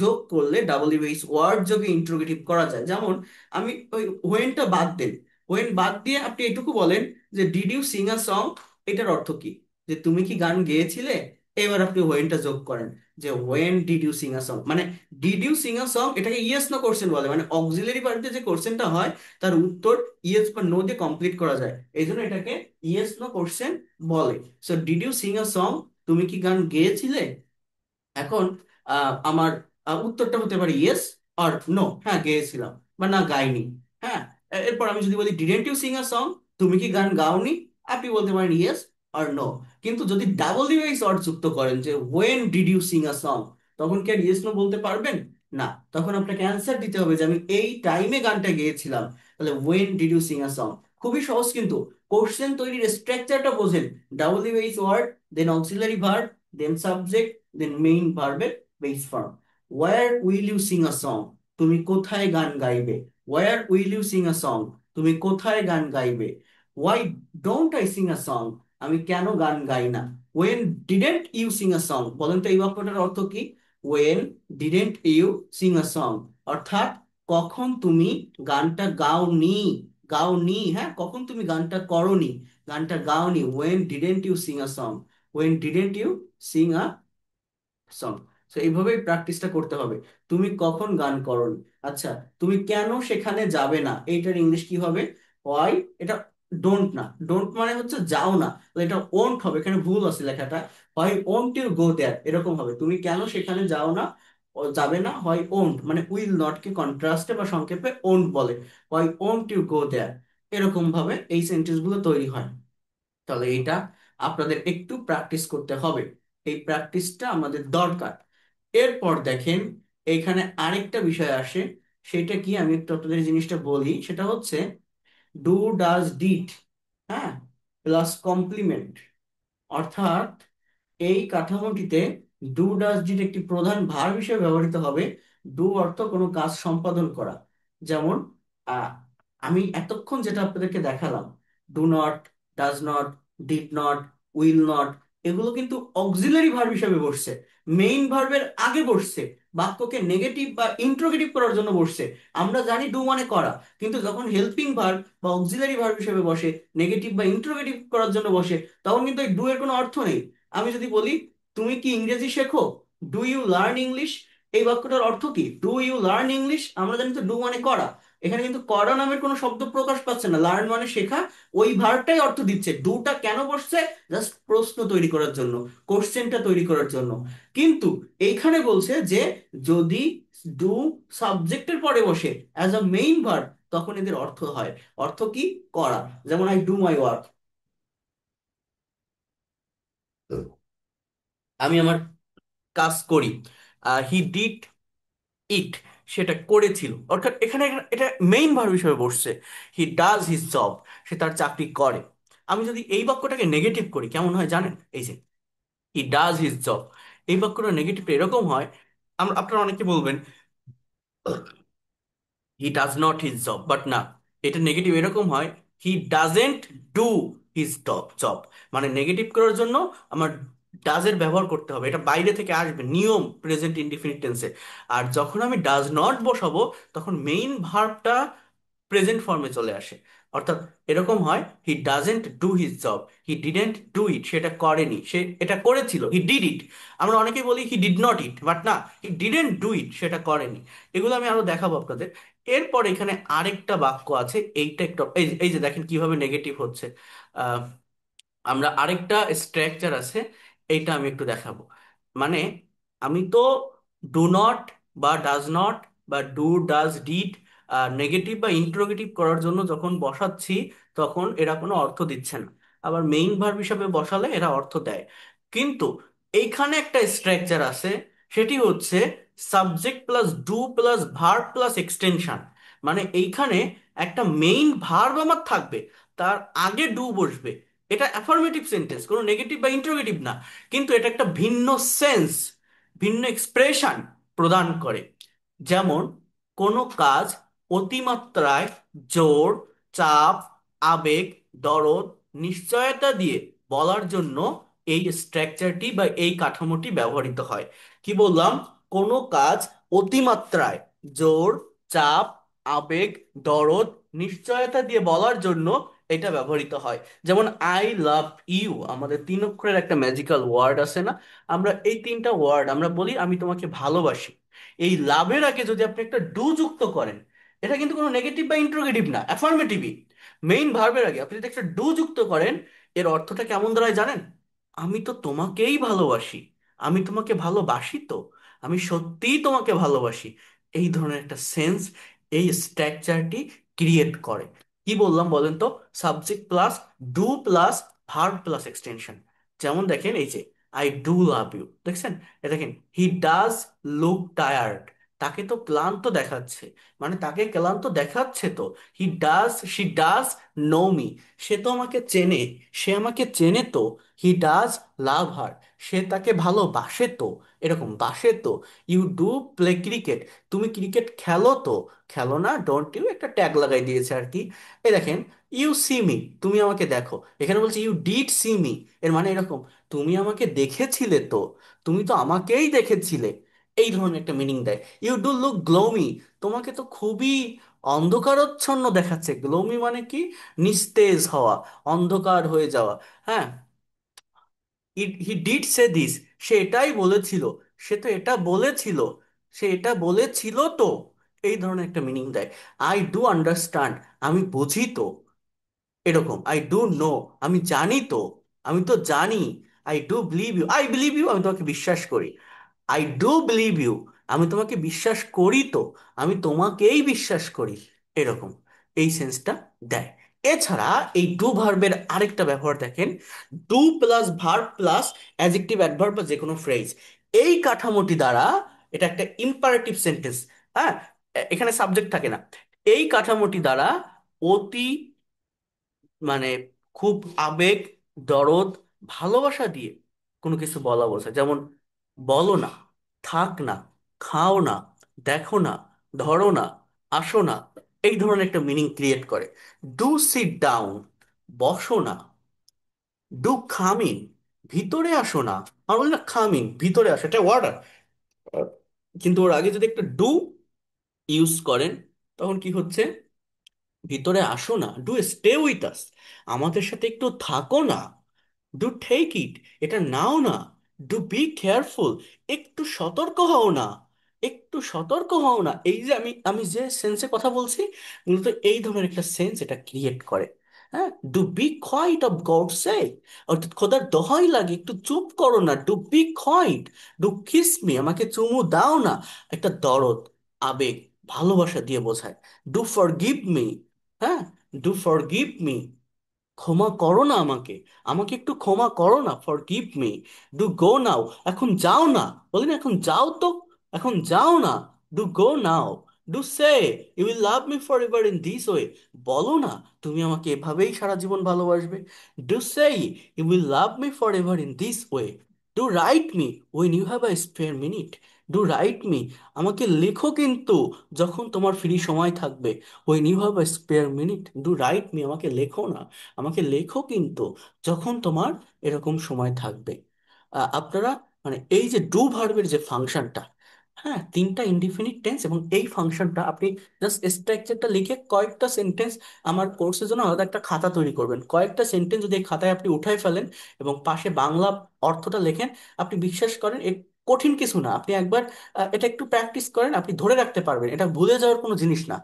যোগ করলে ডাবল ইউএইচ ওয়ার্ড যোগে ইন্ট্রোগেটিভ করা যায়। যেমন আমি ওই হোয়েনটা বাদ দেন, হোয়েন বাদ দিয়ে আপনি এটুকু বলেন যে did you sing a song. এটার অর্থ কি? যে তুমি কি গান গেয়েছিলে। এবার আপনি হোয়েনটা যোগ করেন, যে when did you sing a song, মানে did you sing a song এটাকে ইয়েস নো কোশ্চেন বলে, মানে অক্সিলারি ভার্ব দিয়ে যে কোশ্চেনটা হয় তার উত্তর ইয়েস বা নো দিয়ে কমপ্লিট করা যায়, এই জন্য এটাকে ইয়েস নো কোশ্চেন বলে। So did you sing a song, তুমি কি গান গেয়েছিলে। এখন আমার উত্তরটা হতে পারে ইয়েস আর নো, হ্যাঁ গেয়েছিলাম বা না গাইনি। হ্যাঁ, এরপর আমি যদি বলি didn't you sing a song, তুমি কি গান গাওনি, আপনি বলতে পারেন ইয়েস আর নো। কিন্তু যদি ডাবল ইউএস অর যুক্ত করেন যে when did you sing a song, তখন কি আর ইয়েস নো বলতে পারবেন? না, তখন আপনাকে অ্যান্সার দিতে হবে যে আমি এই টাইমে গানটা গেয়েছিলাম। তাহলে when did you sing a song. খুবই সহজ কিন্তু। কোশ্চেন তৈরির স্ট্রাকচারটা বোঝেন, double US word, then auxiliary verb, then subject, then main ভার্বের base form. Where will you sing a song, তুমি কোথায় গান গাইবে। Where will you sing a song, তুমি কোথায় গান গাইবে। Why don't I sing a song, আমি কেন গান গাই না। When didn't you sing a song, বলেন তো এই বাক্যটার অর্থ কি? When didn't you sing a song, অর্থাৎ কখন তুমি গানটা গাওনি। গাওনি, হ্যাঁ, কখন তুমি গানটা করনি, গানটা গাওনি। When didn't you sing a song, when didn't you sing a song. তো এইভাবেই প্র্যাকটিসটা করতে হবে। তুমি কখন গান করনি। আচ্ছা, তুমি কেন সেখানে যাবে না, এইটার ইংলিশ কি হবে? হোয়াই। এটা ডোন্ট না, ডোন্ট মানে হচ্ছে যাও না, তাহলে এটা ওন্ট হবে, এখানে ভুল আছে লেখাটা। হোয়াই ওন্ট ইউ গো দেয়ার, এরকম হবে, তুমি কেন সেখানে যাও না, ও যাবে না। হয় ওন্ট মানে উইল নট কে কন্ট্রাস্টে বা সংক্ষেপে ওন্ট বলে। হোয়াই ওন্ট ইউ গো দেয়ার, এরকম ভাবে এই সেন্টেন্স গুলো তৈরি হয়। তাহলে এটা আপনাদের একটু প্র্যাকটিস করতে হবে, এই প্র্যাকটিসটা আমাদের দরকার। এরপর দেখেন এইখানে আরেকটা বিষয় আসে, সেটা কি আমি একটু আপনাদের জিনিসটা বলি, সেটা হচ্ছে ডু ডাজ ডিড, হ্যাঁ, প্লাস কমপ্লিমেন্ট। অর্থাৎ এই কাঠামোটিতে ডু ডাজ ডিড একটি প্রধান ভার্ব হিসেবে ব্যবহৃত হবে। ডু অর্থ কোনো কাজ সম্পাদন করা। যেমন আহ, আমি এতক্ষণ যেটা আপনাদেরকে দেখালাম, do not, does not, did not, will not, এগুলো কিন্তু অক্সিলারি ভার্ব হিসেবে বসছে, মেইন ভার্বের আগে বসছে, বাক্যকে নেগেটিভ বা ইন্ট্রোগেটিভ করার জন্য বসছে। আমরা জানি ডু মানে করা, কিন্তু যখন হেল্পিং ভার্ব বা অক্সিলারি ভার্ব হিসেবে বসে, নেগেটিভ বা ইন্ট্রোগেটিভ করার জন্য বসে, তখন কিন্তু এই ডু এর কোনো অর্থ নেই। আমি যদি বলি তুমি কি ইংরেজি শেখো, ডু ইউ লার্ন ইংলিশ, এই বাক্যটার অর্থ কি? ডু ইউ লার্ন ইংলিশ, আমরা জানি তো ডু মানে করা। এখানে কিন্তু করা নামের কোনো শব্দ প্রকাশ পাচ্ছে না, লার্ন মানে শেখা, ওই ভার্বটাই অর্থ দিচ্ছে। ডুটা কেন বসছে? জাস্ট প্রশ্ন তৈরি করার জন্য, কোশ্চেনটা তৈরি করার জন্য। কিন্তু এইখানে বলছে যে যদি ডু সাবজেক্টের পরে বসে অ্যাজ আ মেইন ভার্ব, তখন এদের অর্থ হয়, অর্থ কি? করা। যেমন আই ডু মাই ওয়ার্ক, আমি আমার কাজ করি। হি ডিড ইট, সেটা করেছিল, অর্থাৎ এখানে এটা মেইন ভার্ব হিসেবে বসছে। হি ডাজ হিজ জব, সে তার চাকরি করে। আমি যদি এই বাক্যটাকে নেগেটিভ করি কেমন হয় জানেন? এই যে হি ডাজ হিজ জব, এই বাক্যটা নেগেটিভ এরকম হয়, আমরা আপনারা অনেকে বলবেন he does not his job, but না, এটা নেগেটিভ এরকম হয় he doesn't do his job, মানে নেগেটিভ করার জন্য আমার ডাজের ব্যবহার করতে হবে, এটা বাইরে থেকে আসবে, নিয়ম প্রেজেন্ট ইনডিফিনিট টেন্সে। আর যখন আমি ডাজ নট বসাবো তখন মেইন ভার্বটা প্রেজেন্ট ফর্মে চলে আসে। অর্থাৎ এরকম হয়, he doesn't do his job, he didn't do it, সেটা করেনি, সে এটা করেছিল, হি ডিড ইট। আমরা অনেকেই বলি he did not it, but না, হি ডিডেন্ট ডু ইট, সেটা করেনি। এগুলো আমি আরো দেখাবো আপনাদের। এরপর এখানে আরেকটা বাক্য আছে, এইটা একটু এই যে দেখেন কিভাবে নেগেটিভ হচ্ছে। আহ, আমরা আরেকটা স্ট্রাকচার আছে, এইটা আমি একটু দেখাবো। মানে আমি তো ডু নট বা ডাজ নট বা ডু ডাজ ডিড নেগেটিভ বা ইন্টারোগেটিভ করার জন্য যখন বসাচ্ছি তখন এরা কোনো অর্থ দিচ্ছে না। আবার মেইন ভার্ব হিসাবে বসালে এরা অর্থ দেয়। কিন্তু এইখানে একটা স্ট্রাকচার আছে, সেটি হচ্ছে subject plus do plus verb plus extension. মানে এইখানে একটা মেইন ভার্ব আমার থাকবে, তার আগে ডু বসবে। এটা অ্যাফার্মেটিভ সেন্টেন্স, কোনো নেগেটিভ বা ইন্টারোগেটিভ না, কিন্তু এটা একটা ভিন্ন সেন্স, ভিন্ন এক্সপ্রেশন প্রদান করে। যেমন কোনো কাজ অতিমাত্রায় জোর, চাপ, আবেগ, দরদ, নিশ্চয়তা দিয়ে বলার জন্য এই স্ট্রাকচারটি বা এই কাঠামোটি ব্যবহৃত হয়। কি বললাম? কোনো কাজ অতিমাত্রায় জোর, চাপ, আবেগ, দরদ, নিশ্চয়তা দিয়ে বলার জন্য এটা ব্যবহৃত হয়। যেমন আই লাভ ইউ, আমাদের 3 অক্ষরের একটা ম্যাজিক্যাল ওয়ার্ড আছে না? আমরা এই 3টা ওয়ার্ড আমরা বলি আমি তোমাকে ভালোবাসি। এই লাভের আগে যদি আপনি একটা ডু যুক্ত করেন, এটা কিন্তু কোনো নেগেটিভ বা ইন্টারোগেটিভ না, অ্যাফার্মেটিভই। মেইন ভার্বের আগে আপনি যদি একটা ডু যুক্ত করেন, এর অর্থটা কেমন দাঁড়ায় জানেন? আমি তো তোমাকেই ভালোবাসি, আমি তোমাকে ভালোবাসি তো, আমি সত্যিই তোমাকে ভালোবাসি। এই ধরনের একটা সেন্স এই স্ট্রাকচারটি ক্রিয়েট করে। কি বললাম বলেন তো? Subject plus do plus verb plus extension. যেমন দেখেন এই যে আই ডু লাভ ইউ, দেখছেন? এ দেখেন, হি ডাজ লুক টায়ার্ড, তাকে তো ক্লান্ত দেখাচ্ছে, মানে তাকে ক্লান্ত দেখাচ্ছে তো। শি ডাজ নো মি, সে তো আমাকে চেনে, সে আমাকে চেনে তো। হি ডাজ লাভ হার, সে তাকে ভালোবাসে তো, এরকম বাসে তো। ইউ ডু প্লে ক্রিকেট, তুমি ক্রিকেট খেলো তো, খেলো না, ডোন্ট ইউ, একটা ট্যাগ লাগাই দিয়েছে আর কি। এই দেখেন, ইউ সি মি, তুমি আমাকে দেখো। এখানে বলছে ইউ ডিড সি মি, এর মানে এরকম, তুমি আমাকে দেখেছিলে তো, তুমি তো আমাকেই দেখেছিলে। এই ধরনের একটা মিনিং দেয়। ইউ ডু লুক গ্লোমি, তোমাকে তো খুবই অন্ধকারচ্ছন্ন দেখাচ্ছে। গ্লোমি মানে কি? নিস্তেজ হওয়া, অন্ধকার হয়ে যাওয়া। হ্যাঁ, হি ডিড সে দিস, সে এটাই বলেছিল, সে তো এটা বলেছিল, সে এটা বলেছিল তো। এই ধরনের একটা মিনিং দেয়। আই ডু আন্ডারস্ট্যান্ড, আমি বুঝি তো, এরকম। আই ডু নো, আমি জানি তো, আমি তো জানি। I do believe you, I believe you, আমি তোমাকে বিশ্বাস করি। আই ডু বিলিভ ইউ, আমি তোমাকে বিশ্বাস করি তো, আমি তোমাকেই বিশ্বাস করি, এরকম এই সেন্সটা দেয়। এছাড়া এই ডু ভার্বের আরেকটা ব্যবহার দেখেন, do plus verb plus adjective adverb বা যে কোনো ফ্রেজ, এই কাঠামোটি দ্বারা, এটা একটা ইম্পারেটিভ সেন্টেন্স। হ্যাঁ, এখানে সাবজেক্ট থাকে না। এই কাঠামোটি দ্বারা অতি, মানে খুব আবেগ, দরদ, ভালোবাসা দিয়ে কোনো কিছু বলা বোঝায়। যেমন বলো না, থাক না, খাও না, দেখো না, ধরো না, আসো না, এই ধরনের একটা মিনিং ক্রিয়েট করে। ডু সিট ডাউন, বসো না। ডু কামিং, ভিতরে আসো না। আমার বলি না কামিং, ভিতরে আসো, এটা ওয়ার্ডার, কিন্তু ওর আগে যদি একটা ডু ইউজ করেন তখন কি হচ্ছে? ভিতরে আসো না, ডু স্টে উইথ আস, আমাদের সাথে একটু থাকো না। ডু টেক ইট, এটা নাও না। ডু বি কেয়ারফুল, একটু সতর্ক হও না, একটু সতর্ক হও না। এই যে আমি আমি যে সেন্সে কথা বলছি, মূলত এই ধরনের একটা সেন্স এটা ক্রিয়েট করে। হ্যাঁ, do be quiet of God sake, অর্থাৎ খোদার দোহাই লাগে একটু চুপ করো না। Do be quiet, do kiss me, আমাকে চুমু দাও না। একটা দরদ, আবেগ, ভালোবাসা দিয়ে বোঝায়। ডু ফরগিভ মি, হ্যাঁ, ডু ফরগিভ মি, ক্ষমা করো না আমাকে, আমাকে একটু ক্ষমা করো না, ফরগিভ মি। ডু গো নাও, এখন যাও না, বলি না এখন যাও তো, এখন যাও না। Do go now. Do say you will love me forever in this way, বলো না তুমি আমাকে এভাবেই সারা জীবন ভালোবাসবে। Do say you will love me forever in this way. Do write me when you have a spare minute. Do write me, আমাকে লেখো কিন্তু যখন তোমার ফ্রি সময় থাকবে। When you have a spare minute, do write me, আমাকে লেখো না, আমাকে লেখো কিন্তু যখন তোমার এরকম সময় থাকবে। আপনারা মানে এই যে ডু ভার্বের যে ফাংশনটা, হ্যাঁ, তিনটা ইনডিফিনিট টেন্স এবং এই ফাংশনটা আপনি জাস্ট স্ট্রাকচারটা লিখে কয়েকটা সেন্টেন্স আমার কোর্সের জন্য আলাদা একটা খাতা তৈরি করবেন। কয়েকটা সেন্টেন্স যদি এই খাতায় আপনি উঠাই ফেলেন এবং পাশে বাংলা অর্থটা লেখেন, আপনি বিশ্বাস করেন এ কঠিন কিছু না। আপনি একবার এটা একটু প্র্যাকটিস করেন, আপনি ধরে রাখতে পারবেন। এটা ভুলে যাওয়ার কোনো জিনিস না।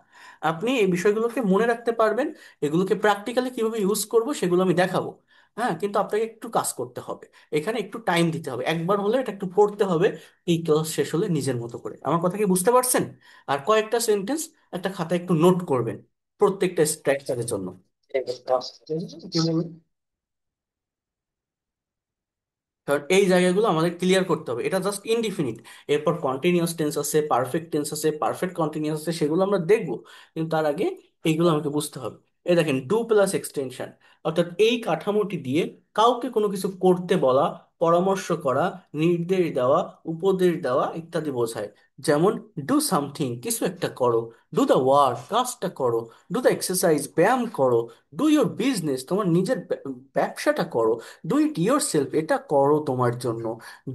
আপনি এই বিষয়গুলোকে মনে রাখতে পারবেন। এগুলোকে প্র্যাকটিক্যালি কিভাবে ইউজ করব সেগুলো আমি দেখাবো। হ্যাঁ, কিন্তু আপনাকে একটু কাজ করতে হবে, এখানে একটু টাইম দিতে হবে, একবার হলে এটা একটু পড়তে হবে। এই ক্লাস শেষ হলে নিজের মতো করে। আমার কথা কি বুঝতে পারছেন? আর কয়েকটা সেন্টেন্স একটা খাতায় একটু নোট করবেন প্রত্যেকটা স্ট্রাকচারের জন্য। কি বলবেন? কারণ এই জায়গাগুলো আমাদের ক্লিয়ার করতে হবে। এটা জাস্ট ইনডিফিনিট। এরপর কন্টিনিউয়াস টেন্স আছে, পারফেক্ট টেন্স আছে, পারফেক্ট কন্টিনিউয়াস আছে, সেগুলো আমরা দেখবো। কিন্তু তার আগে এইগুলো আমাকে বুঝতে হবে। এই দেখেন, ডু প্লাস এক্সটেনশন, অর্থাৎ এই কাঠামোটি দিয়ে কাউকে কোনো কিছু করতে বলা, পরামর্শ করা, নির্দেশ দেওয়া, উপদেশ দেওয়া ইত্যাদি বোঝায়। যেমন ডু সামথিং, কিছু একটা করো। ডু দ্য ওয়ার্ক, কাজটা করো। ডু দ্য এক্সারসাইজ, ব্যায়াম করো। ডু ইয়োর বিজনেস, তোমার নিজের ব্যবসাটা করো। ডু ইট ইয়োর সেলফ, এটা করো তোমার জন্য।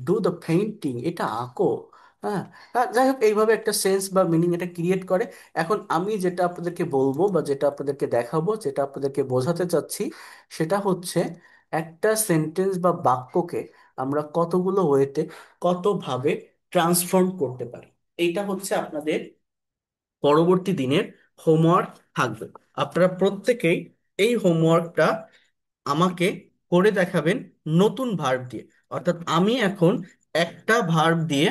ডু দ্য পেইন্টিং, এটা আঁকো। হ্যাঁ। যাই হোক, এইভাবে একটা সেন্স বা মিনিং এটা ক্রিয়েট করে। এখন আমি যেটা আপনাদেরকে বলবো বা যেটা আপনাদেরকে দেখাবো, যেটা আপনাদেরকে বোঝাতে চাচ্ছি, সেটা হচ্ছে একটা সেন্টেন্স বা বাক্যকে আমরা কতগুলো ওয়েতে, কতভাবে ট্রান্সফর্ম করতে পারি। এইটা হচ্ছে আপনাদের পরবর্তী দিনের হোমওয়ার্ক থাকবে। আপনারা প্রত্যেকেই এই হোমওয়ার্কটা আমাকে করে দেখাবেন নতুন ভার্ব দিয়ে। অর্থাৎ আমি এখন একটা ভার্ব দিয়ে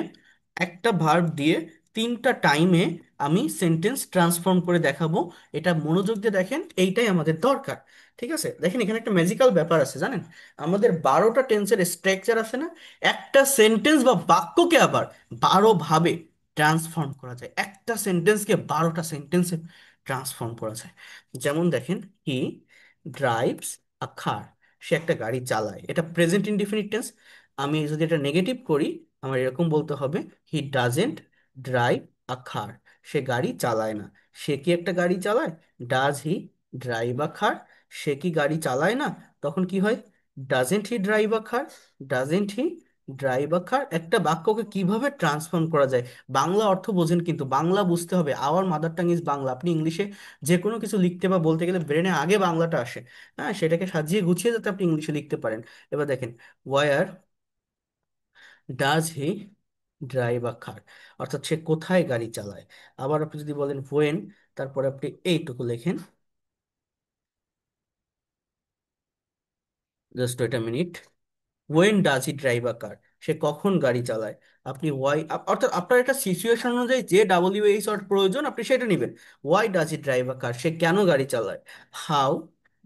একটা ভার্ব দিয়ে তিনটা টাইমে আমি সেন্টেন্স ট্রান্সফর্ম করে দেখাবো। এটা মনোযোগ দিয়ে দেখেন, এইটাই আমাদের দরকার। ঠিক আছে, দেখেন এখানে একটা ম্যাজিক্যাল ব্যাপার আছে জানেন। আমাদের 12টা টেন্সের স্ট্রাকচার আছে না, একটা সেন্টেন্স বা বাক্যকে আবার 12 ভাবে ট্রান্সফর্ম করা যায়। একটা সেন্টেন্সকে 12টা সেন্টেন্সে ট্রান্সফর্ম করা যায়। যেমন দেখেন, হি ড্রাইভস আ কার, সে একটা গাড়ি চালায়, এটা প্রেজেন্ট ইনডিফিনিট টেন্স। আমি যদি এটা নেগেটিভ করি, আমার এরকম বলতে হবে, he doesn't drive a car, সে গাড়ি চালায় না। সে কি একটা গাড়ি চালায়? Does he drive a car, সে কি গাড়ি চালায় না? তখন কি হয়? Doesn't he drive a car. Doesn't he drive a car. একটা বাক্যকে কিভাবে ট্রান্সফর্ম করা যায়। বাংলা অর্থ বোঝেন, কিন্তু বাংলা বুঝতে হবে। Our mother tongue is Bangla. আপনি ইংলিশে যে কোনো কিছু লিখতে বা বলতে গেলে ব্রেনে আগে বাংলাটা আসে। হ্যাঁ, সেটাকে সাজিয়ে গুছিয়ে যাতে আপনি ইংলিশে লিখতে পারেন। এবার দেখেন, where does he drive a car, অর্থাৎ সে কোথায় গাড়ি চালায়। আবার আপনি যদি বলেন হোয়েন, তারপরে আপনি এইটুকু লেখেন, just wait a minute, when does he drive a car, সে কখন গাড়ি চালায়। আপনি ওয়াই, অর্থাৎ আপনার একটা সিচুয়েশন অনুযায়ী যে WH ওয়ার্ড প্রয়োজন আপনি সেটা নেবেন। Why does he drive a car, সে কেন গাড়ি চালায়। How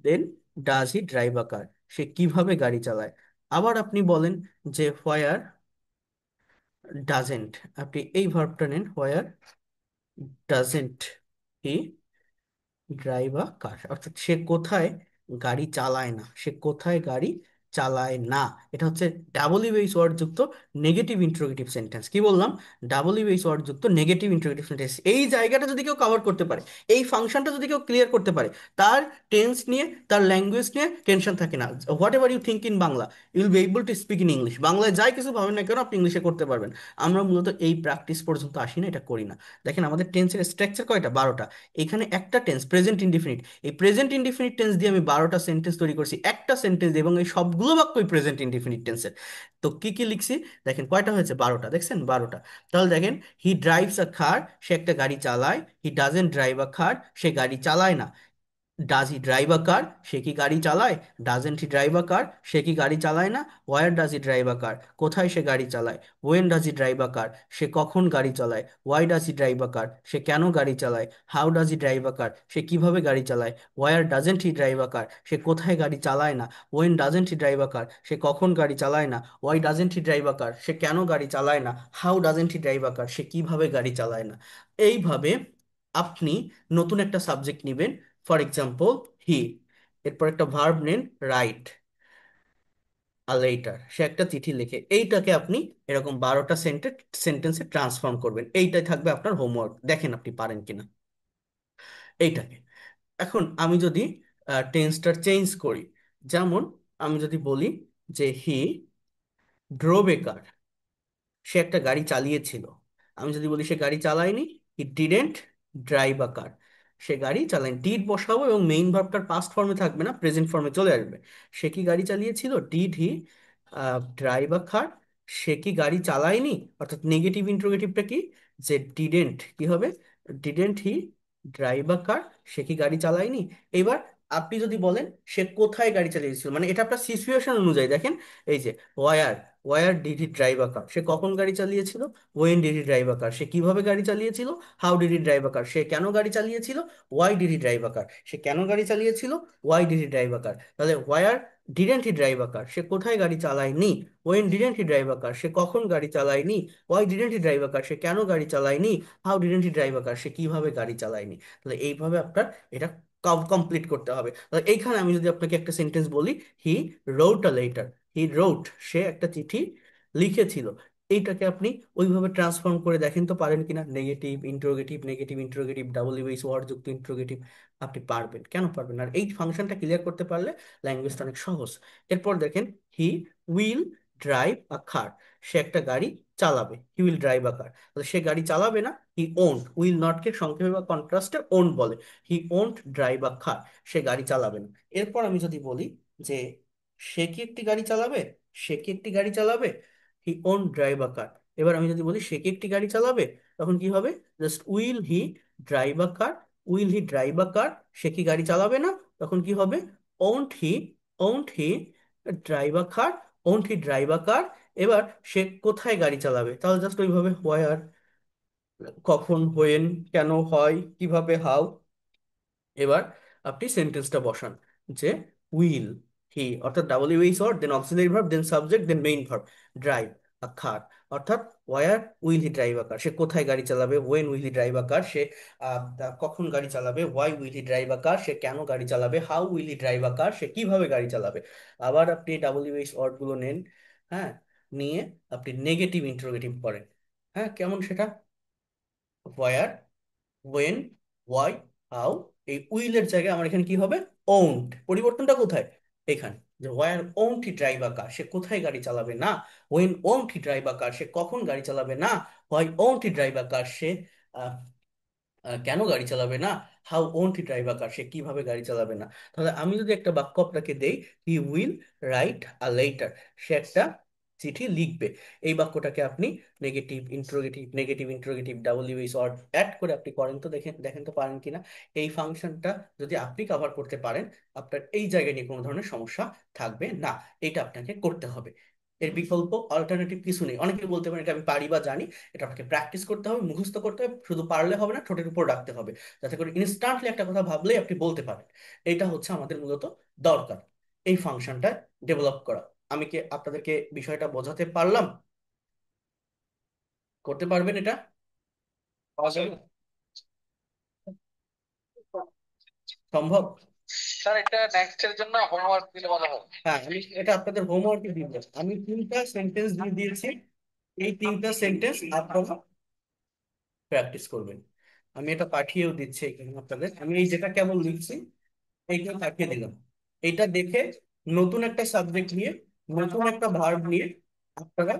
then does he drive a car, সে কিভাবে গাড়ি চালায়। আবার আপনি বলেন যে হোয়ার ডাজেন্ট, আপনি এই ভার্বটা নেন, হোয়ার doesn't he drive a car, অর্থাৎ সে কোথায় গাড়ি চালায় না, সে কোথায় গাড়ি চালায় না। এটা হচ্ছে WH ওয়ার্ড যুক্ত নেগেটিভ ইন্টারোগেটিভ সেন্টেন্স। কি বললাম? WH ওয়ার্ড যুক্ত নেগেটিভ ইন্টারোগেটিভ সেন্টেন্স। এই জায়গাটা যদি কেউ কভার করতে পারে, এই ফাংশনটা যদি কেউ ক্লিয়ার করতে পারে, তার টেন্স নিয়ে, তার ল্যাঙ্গুয়েজ নিয়ে টেনশন থাকে না। Whatever you think in Bangla, you will be able to speak in English. বাংলায় যাই কিছু ভাবেন না কেন, আপনি ইংলিশে করতে পারবেন। আমরা মূলত এই প্র্যাকটিস পর্যন্ত আসি না, এটা করি না। দেখেন, আমাদের টেন্সের স্ট্রাকচার কয়টা? 12টা। এখানে একটা টেন্স প্রেজেন্ট ইনডিফিনিট, এই প্রেজেন্ট ইনডিফিনিট টেন্স দিয়ে আমি 12টা সেন্টেন্স তৈরি করছি, একটা সেন্টেন্স, এবং এই সবগুলো বাক্যই প্রেজেন্ট ইনডিফিনিট টেন্সের। তো কি কি লিখছি দেখেন, কয়টা হয়েছে? 12টা, দেখছেন? 12টা। তাহলে দেখেন, হি ড্রাইভস আ কার, সে একটা গাড়ি চালায়। He doesn't drive a car, সে গাড়ি চালায় না। Does he drive a car, সে কি গাড়ি চালায়। Doesn't he drive a car, সে কি গাড়ি চালায় না। Where does he drive a car, কোথায় সে গাড়ি চালায়। When does he drive a car, সে কখন গাড়ি চালায়। Why does he drive a car, সে কেন গাড়ি চালায়। How does he drive a car, সে কিভাবে গাড়ি চালায়। Where doesn't he drive a car, সে কোথায় গাড়ি চালায় না। When doesn't he drive a car, সে কখন গাড়ি চালায় না। Why doesn't he drive a car, সে কেন গাড়ি চালায় না। How doesn't he drive a car, সে কিভাবে গাড়ি চালায় না। এইভাবে আপনি নতুন একটা সাবজেক্ট নেবেন। ফর এক্সাম্পল, হি, এরপর একটা ভার্ব নেন, রাইট। আ লেটার, সে একটা চিঠি লেখে, এইটাকে আপনি এরকম 12টা সেন্টেন্সে ট্রান্সফর্ম করবেন। এইটাই থাকবে আপনার হোমওয়ার্ক, দেখেন আপনি পারেন কিনা এইটাকে। এখন আমি যদি টেন্সটার চেঞ্জ করি, যেমন আমি যদি বলি যে হি ড্রোভ এ কার, সে একটা গাড়ি চালিয়েছিল। আমি যদি বলি সে গাড়ি চালায়নি, he didn't drive a car, সে গাড়ি চালায়নি। ডিড বসাবো এবং মেইন ভার্বটার পাস্ট ফর্মে থাকবে না, প্রেজেন্ট ফর্মে চলে আসবে। সে কি গাড়ি চালিয়েছিল, did he drive a car, সে কি গাড়ি চালায়নি, অর্থাৎ নেগেটিভ ইন্ট্রোগেটিভটা কি, যে ডিডেন্ট কি হবে, didn't he drive a car, সে কি গাড়ি চালায়নি। এবার আপনি যদি বলেন সে কোথায় গাড়ি চালিয়েছিল, মানে এটা আপনার সিচুয়েশন অনুযায়ী দেখেন, এই যে where, where did he drive a car, সে কখন গাড়ি চালিয়েছিল, when did he drive a car, সে কিভাবে গাড়ি চালিয়েছিল, how did he drive a car, সে কেন গাড়ি চালিয়েছিল, why did he drive a car, সে কেন গাড়ি চালিয়েছিল, why did he drive a car. তাহলে where didn't he drive a car, সে কোথায় গাড়ি চালায়নি, when didn't he drive a car, সে কখন গাড়ি চালায়নি, why didn't he drive a car, সে কেন গাড়ি চালায়নি, how didn't he drive a car, সে কিভাবে গাড়ি চালায়নি। তাহলে এইভাবে আপনার এটা কমপ্লিট করতে হবে। তাহলে এইখানে আমি যদি আপনাকে একটা সেন্টেন্স বলি, হি রোট আ লেটার, হি রোট, সে একটা চিঠি লিখেছিল, এইটাকে আপনি ওইভাবে ট্রান্সফর্ম করে দেখেন তো পারেন কিনা, negative interrogative, negative interrogative, double US word যুক্ত ইন্টারোগেটিভ। আপনি পারবেন, কেন পারবেন না? আর এই ফাংশনটা ক্লিয়ার করতে পারলে ল্যাঙ্গুয়েজটা অনেক সহজ। এরপর দেখেন, he will drive a car, সে একটা গাড়ি চালাবে, he will drive a car. তাহলে সে গাড়ি চালাবে না, হি ওন্ট, উইল নট কে সংক্ষেপে বা কন্ট্রাস্টে ওন্ট বলে, হি ওন্ট ড্রাইভ আ কার, সে গাড়ি চালাবে না। এরপর আমি যদি বলি যে সে কি একটি গাড়ি চালাবে, সে কি একটি গাড়ি চালাবে, হি ওন্ট ড্রাইভ আ কার। এবার আমি যদি বলি সে কি একটি গাড়ি চালাবে, তখন কি হবে, just will he drive a car, will he drive a car, সে কি গাড়ি চালাবে না, তখন কি হবে, won't he, won't he drive a car, won't he drive a car. এবার সে কোথায় গাড়ি চালাবে, তাহলে জাস্ট ওইভাবে হোয়ার, কখন, হোয়েন, কেন, হয়, কিভাবে, হাউ। এবার আপনি সেন্টেন্সটা বসান যে উইল হি, অর্থাৎ double U H word, then auxiliary verb, then subject, then main verb, drive a car, অর্থাৎ where will he drive a car, সে কোথায় গাড়ি চালাবে, when will he drive a car, সে কখন গাড়ি চালাবে, why will he drive a car, সে কেন গাড়ি চালাবে, how will he drive a car, সে কিভাবে গাড়ি চালাবে। আবার আপনি ডাবল ইউ এইচ ওয়ার্ড গুলো নেন, হ্যাঁ, নিয়ে আপনি নেগেটিভ ইন্টারোগেটিভ করেন। হ্যাঁ, কেমন সেটা, ওয়ার, ওয়েন, ওয়াই, হাউ, এই উইলের জায়গায় আমার এখানে কি হবে, ওন্ট, পরিবর্তনটা কোথায়, এখানে, যে where won't he drive a car, সে কোথায় গাড়ি চালাবে না, when won't he drive a car, সে কখন গাড়ি চালাবে না, why won't he drive a car, সে আহ, কেন গাড়ি চালাবে না, how won't he drive a car, সে কিভাবে গাড়ি চালাবে না। তাহলে আমি যদি একটা বাক্য আপনাকে দেই, he will write a letter, সে একটা চিঠি লিখবে, এই বাক্যটাকে আপনি negative interrogative, negative interrogative, double US or add করে আপনি করেন তো, দেখেন দেখেন তো পারেন কিনা। এই ফাংশনটা যদি আপনি কভার করতে পারেন, আপনার এই জায়গায় নিয়ে কোনো ধরনের সমস্যা থাকবে না। এটা আপনাকে করতে হবে, এর বিকল্প অল্টারনেটিভ কিছু নেই। অনেকে বলতে পারেন এটা আমি পারি বা জানি, এটা আপনাকে প্র্যাকটিস করতে হবে, মুখস্থ করতে হবে, শুধু পারলে হবে না, ঠোঁটের উপর রাখতে হবে, যাতে করে ইনস্ট্যান্টলি একটা কথা ভাবলেই আপনি বলতে পারেন। এটা হচ্ছে আমাদের মূলত দরকার, এই ফাংশনটা ডেভেলপ করা। আমি কি আপনাদেরকে বিষয়টা বোঝাতে পারলাম, করতে পারবেন এটা? সম্ভব? স্যার এটা নেক্সট এর জন্য হোমওয়ার্ক দিলে ভালো হবে। হ্যাঁ, আমি এটা আপনাদের হোমওয়ার্কে দিব। আমি 3টা সেন্টেন্স দিয়ে দিয়েছি, এই 3টা সেন্টেন্স আপনারা প্র্যাকটিস করবেন। আমি এটা পাঠিয়েও দিচ্ছি এখানে আপনাদের, আমি এই যেটা কেবল লিখছি এইটা পাঠিয়ে দিলাম। এটা দেখে নতুন একটা সাবজেক্ট নিয়ে, নতুন একটা ভার্ব নিয়ে আপনারা,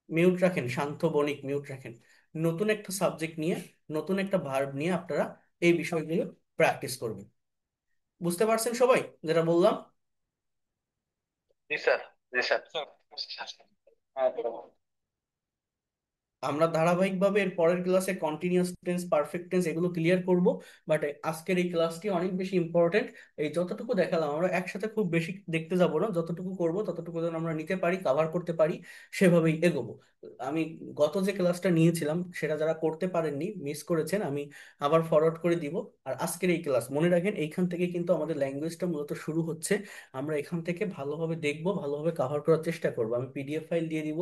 মিউট রাখেন, শান্ত বণিক মিউট রাখেন, নতুন একটা সাবজেক্ট নিয়ে, নতুন একটা ভার্ব নিয়ে আপনারা এই বিষয়গুলো প্র্যাকটিস করবেন। বুঝতে পারছেন সবাই যেটা বললাম? জি স্যার, জি স্যার। হ্যাঁ, আমরা ধারাবাহিকভাবে এর পরের ক্লাসে কন্টিনিউয়াস টেন্স, পারফেক্ট টেন্স এগুলো ক্লিয়ার করব। বাট আজকের এই ক্লাসটি অনেক বেশি ইম্পর্টেন্ট। এই যতটুকু দেখালাম আমরা একসাথে খুব বেশি দেখতে যাব না, যতটুকু করব ততটুকু যেন আমরা নিতে পারি, কাভার করতে পারি, সেভাবেই এগোবো। আমি গত যে ক্লাসটা নিয়েছিলাম সেটা যারা করতে পারেননি, মিস করেছেন, আমি আবার ফরওয়ার্ড করে দিব। আর আজকের এই ক্লাস মনে রাখেন, এইখান থেকে কিন্তু আমাদের ল্যাঙ্গুয়েজটা মূলত শুরু হচ্ছে। আমরা এখান থেকে ভালোভাবে দেখবো, ভালোভাবে কভার করার চেষ্টা করবো। আমি পিডিএফ ফাইল দিয়ে দিব,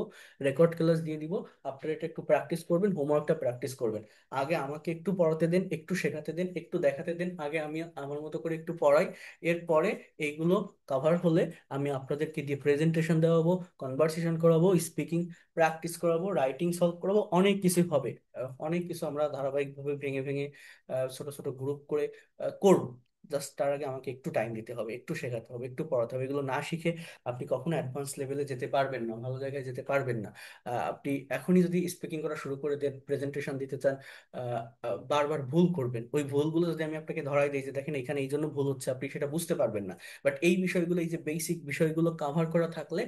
রেকর্ড ক্লাস দিয়ে দিব, আপনারা এটা একটু প্র্যাকটিস করবেন, হোমওয়ার্কটা প্র্যাকটিস করবেন। আগে আমাকে একটু পড়াতে দেন, একটু শেখাতে দেন, একটু দেখাতে দেন, আগে আমি আমার মতো করে একটু পড়াই। এরপরে এইগুলো কভার হলে আমি আপনাদেরকে দিয়ে প্রেজেন্টেশন দেওয়াবো, কনভারসেশন করাবো, স্পিকিং প্র্যাকটিস করাবো, রাইটিং সলভ করাবো, অনেক কিছু হবে। অনেক কিছু আমরা ধারাবাহিকভাবে ভেঙে ভেঙে ছোট ছোট গ্রুপ করে করব। জাস্ট তার আগে আমাকে একটু টাইম দিতে হবে, একটু শেখাতে হবে, একটু পড়াতে হবে। এগুলো না শিখে আপনি কখনো অ্যাডভান্স লেভেলে যেতে পারবেন না, ভালো জায়গায় যেতে পারবেন না। আপনি এখনই যদি স্পিকিং করা শুরু করে দেন, প্রেজেন্টেশন দিতে চান, বারবার ভুল করবেন। ওই ভুলগুলো যদি আমি আপনাকে ধরাই দিই যে দেখেন এখানে এই জন্য ভুল হচ্ছে, আপনি সেটা বুঝতে পারবেন না। বাট এই বিষয়গুলো, এই যে বেসিক বিষয়গুলো কাভার করা থাকলে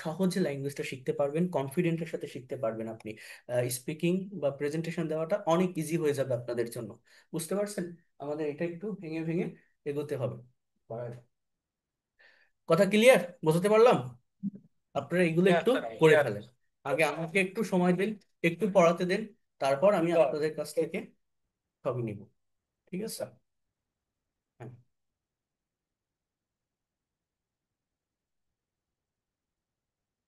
সহজে ল্যাঙ্গুয়েজটা শিখতে পারবেন, কনফিডেন্টের সাথে শিখতে পারবেন আপনি। স্পিকিং বা প্রেজেন্টেশন দেওয়াটা অনেক ইজি হয়ে যাবে আপনাদের জন্য। বুঝতে পারছেন? আমাদের এটা একটু ভেঙে ভেঙে এগোতে হবে। কথা ক্লিয়ার? বোঝাতে পারলাম? আপনারা এগুলো হ্যাঁ একটু স্যার, করে ক্লিয়ার। ফেলেন। আগে আমাকে একটু সময় দিন, একটু পড়াতে দেন, তারপর আমি আপনাদের কাছ থেকে সবই নিব। ঠিক আছে?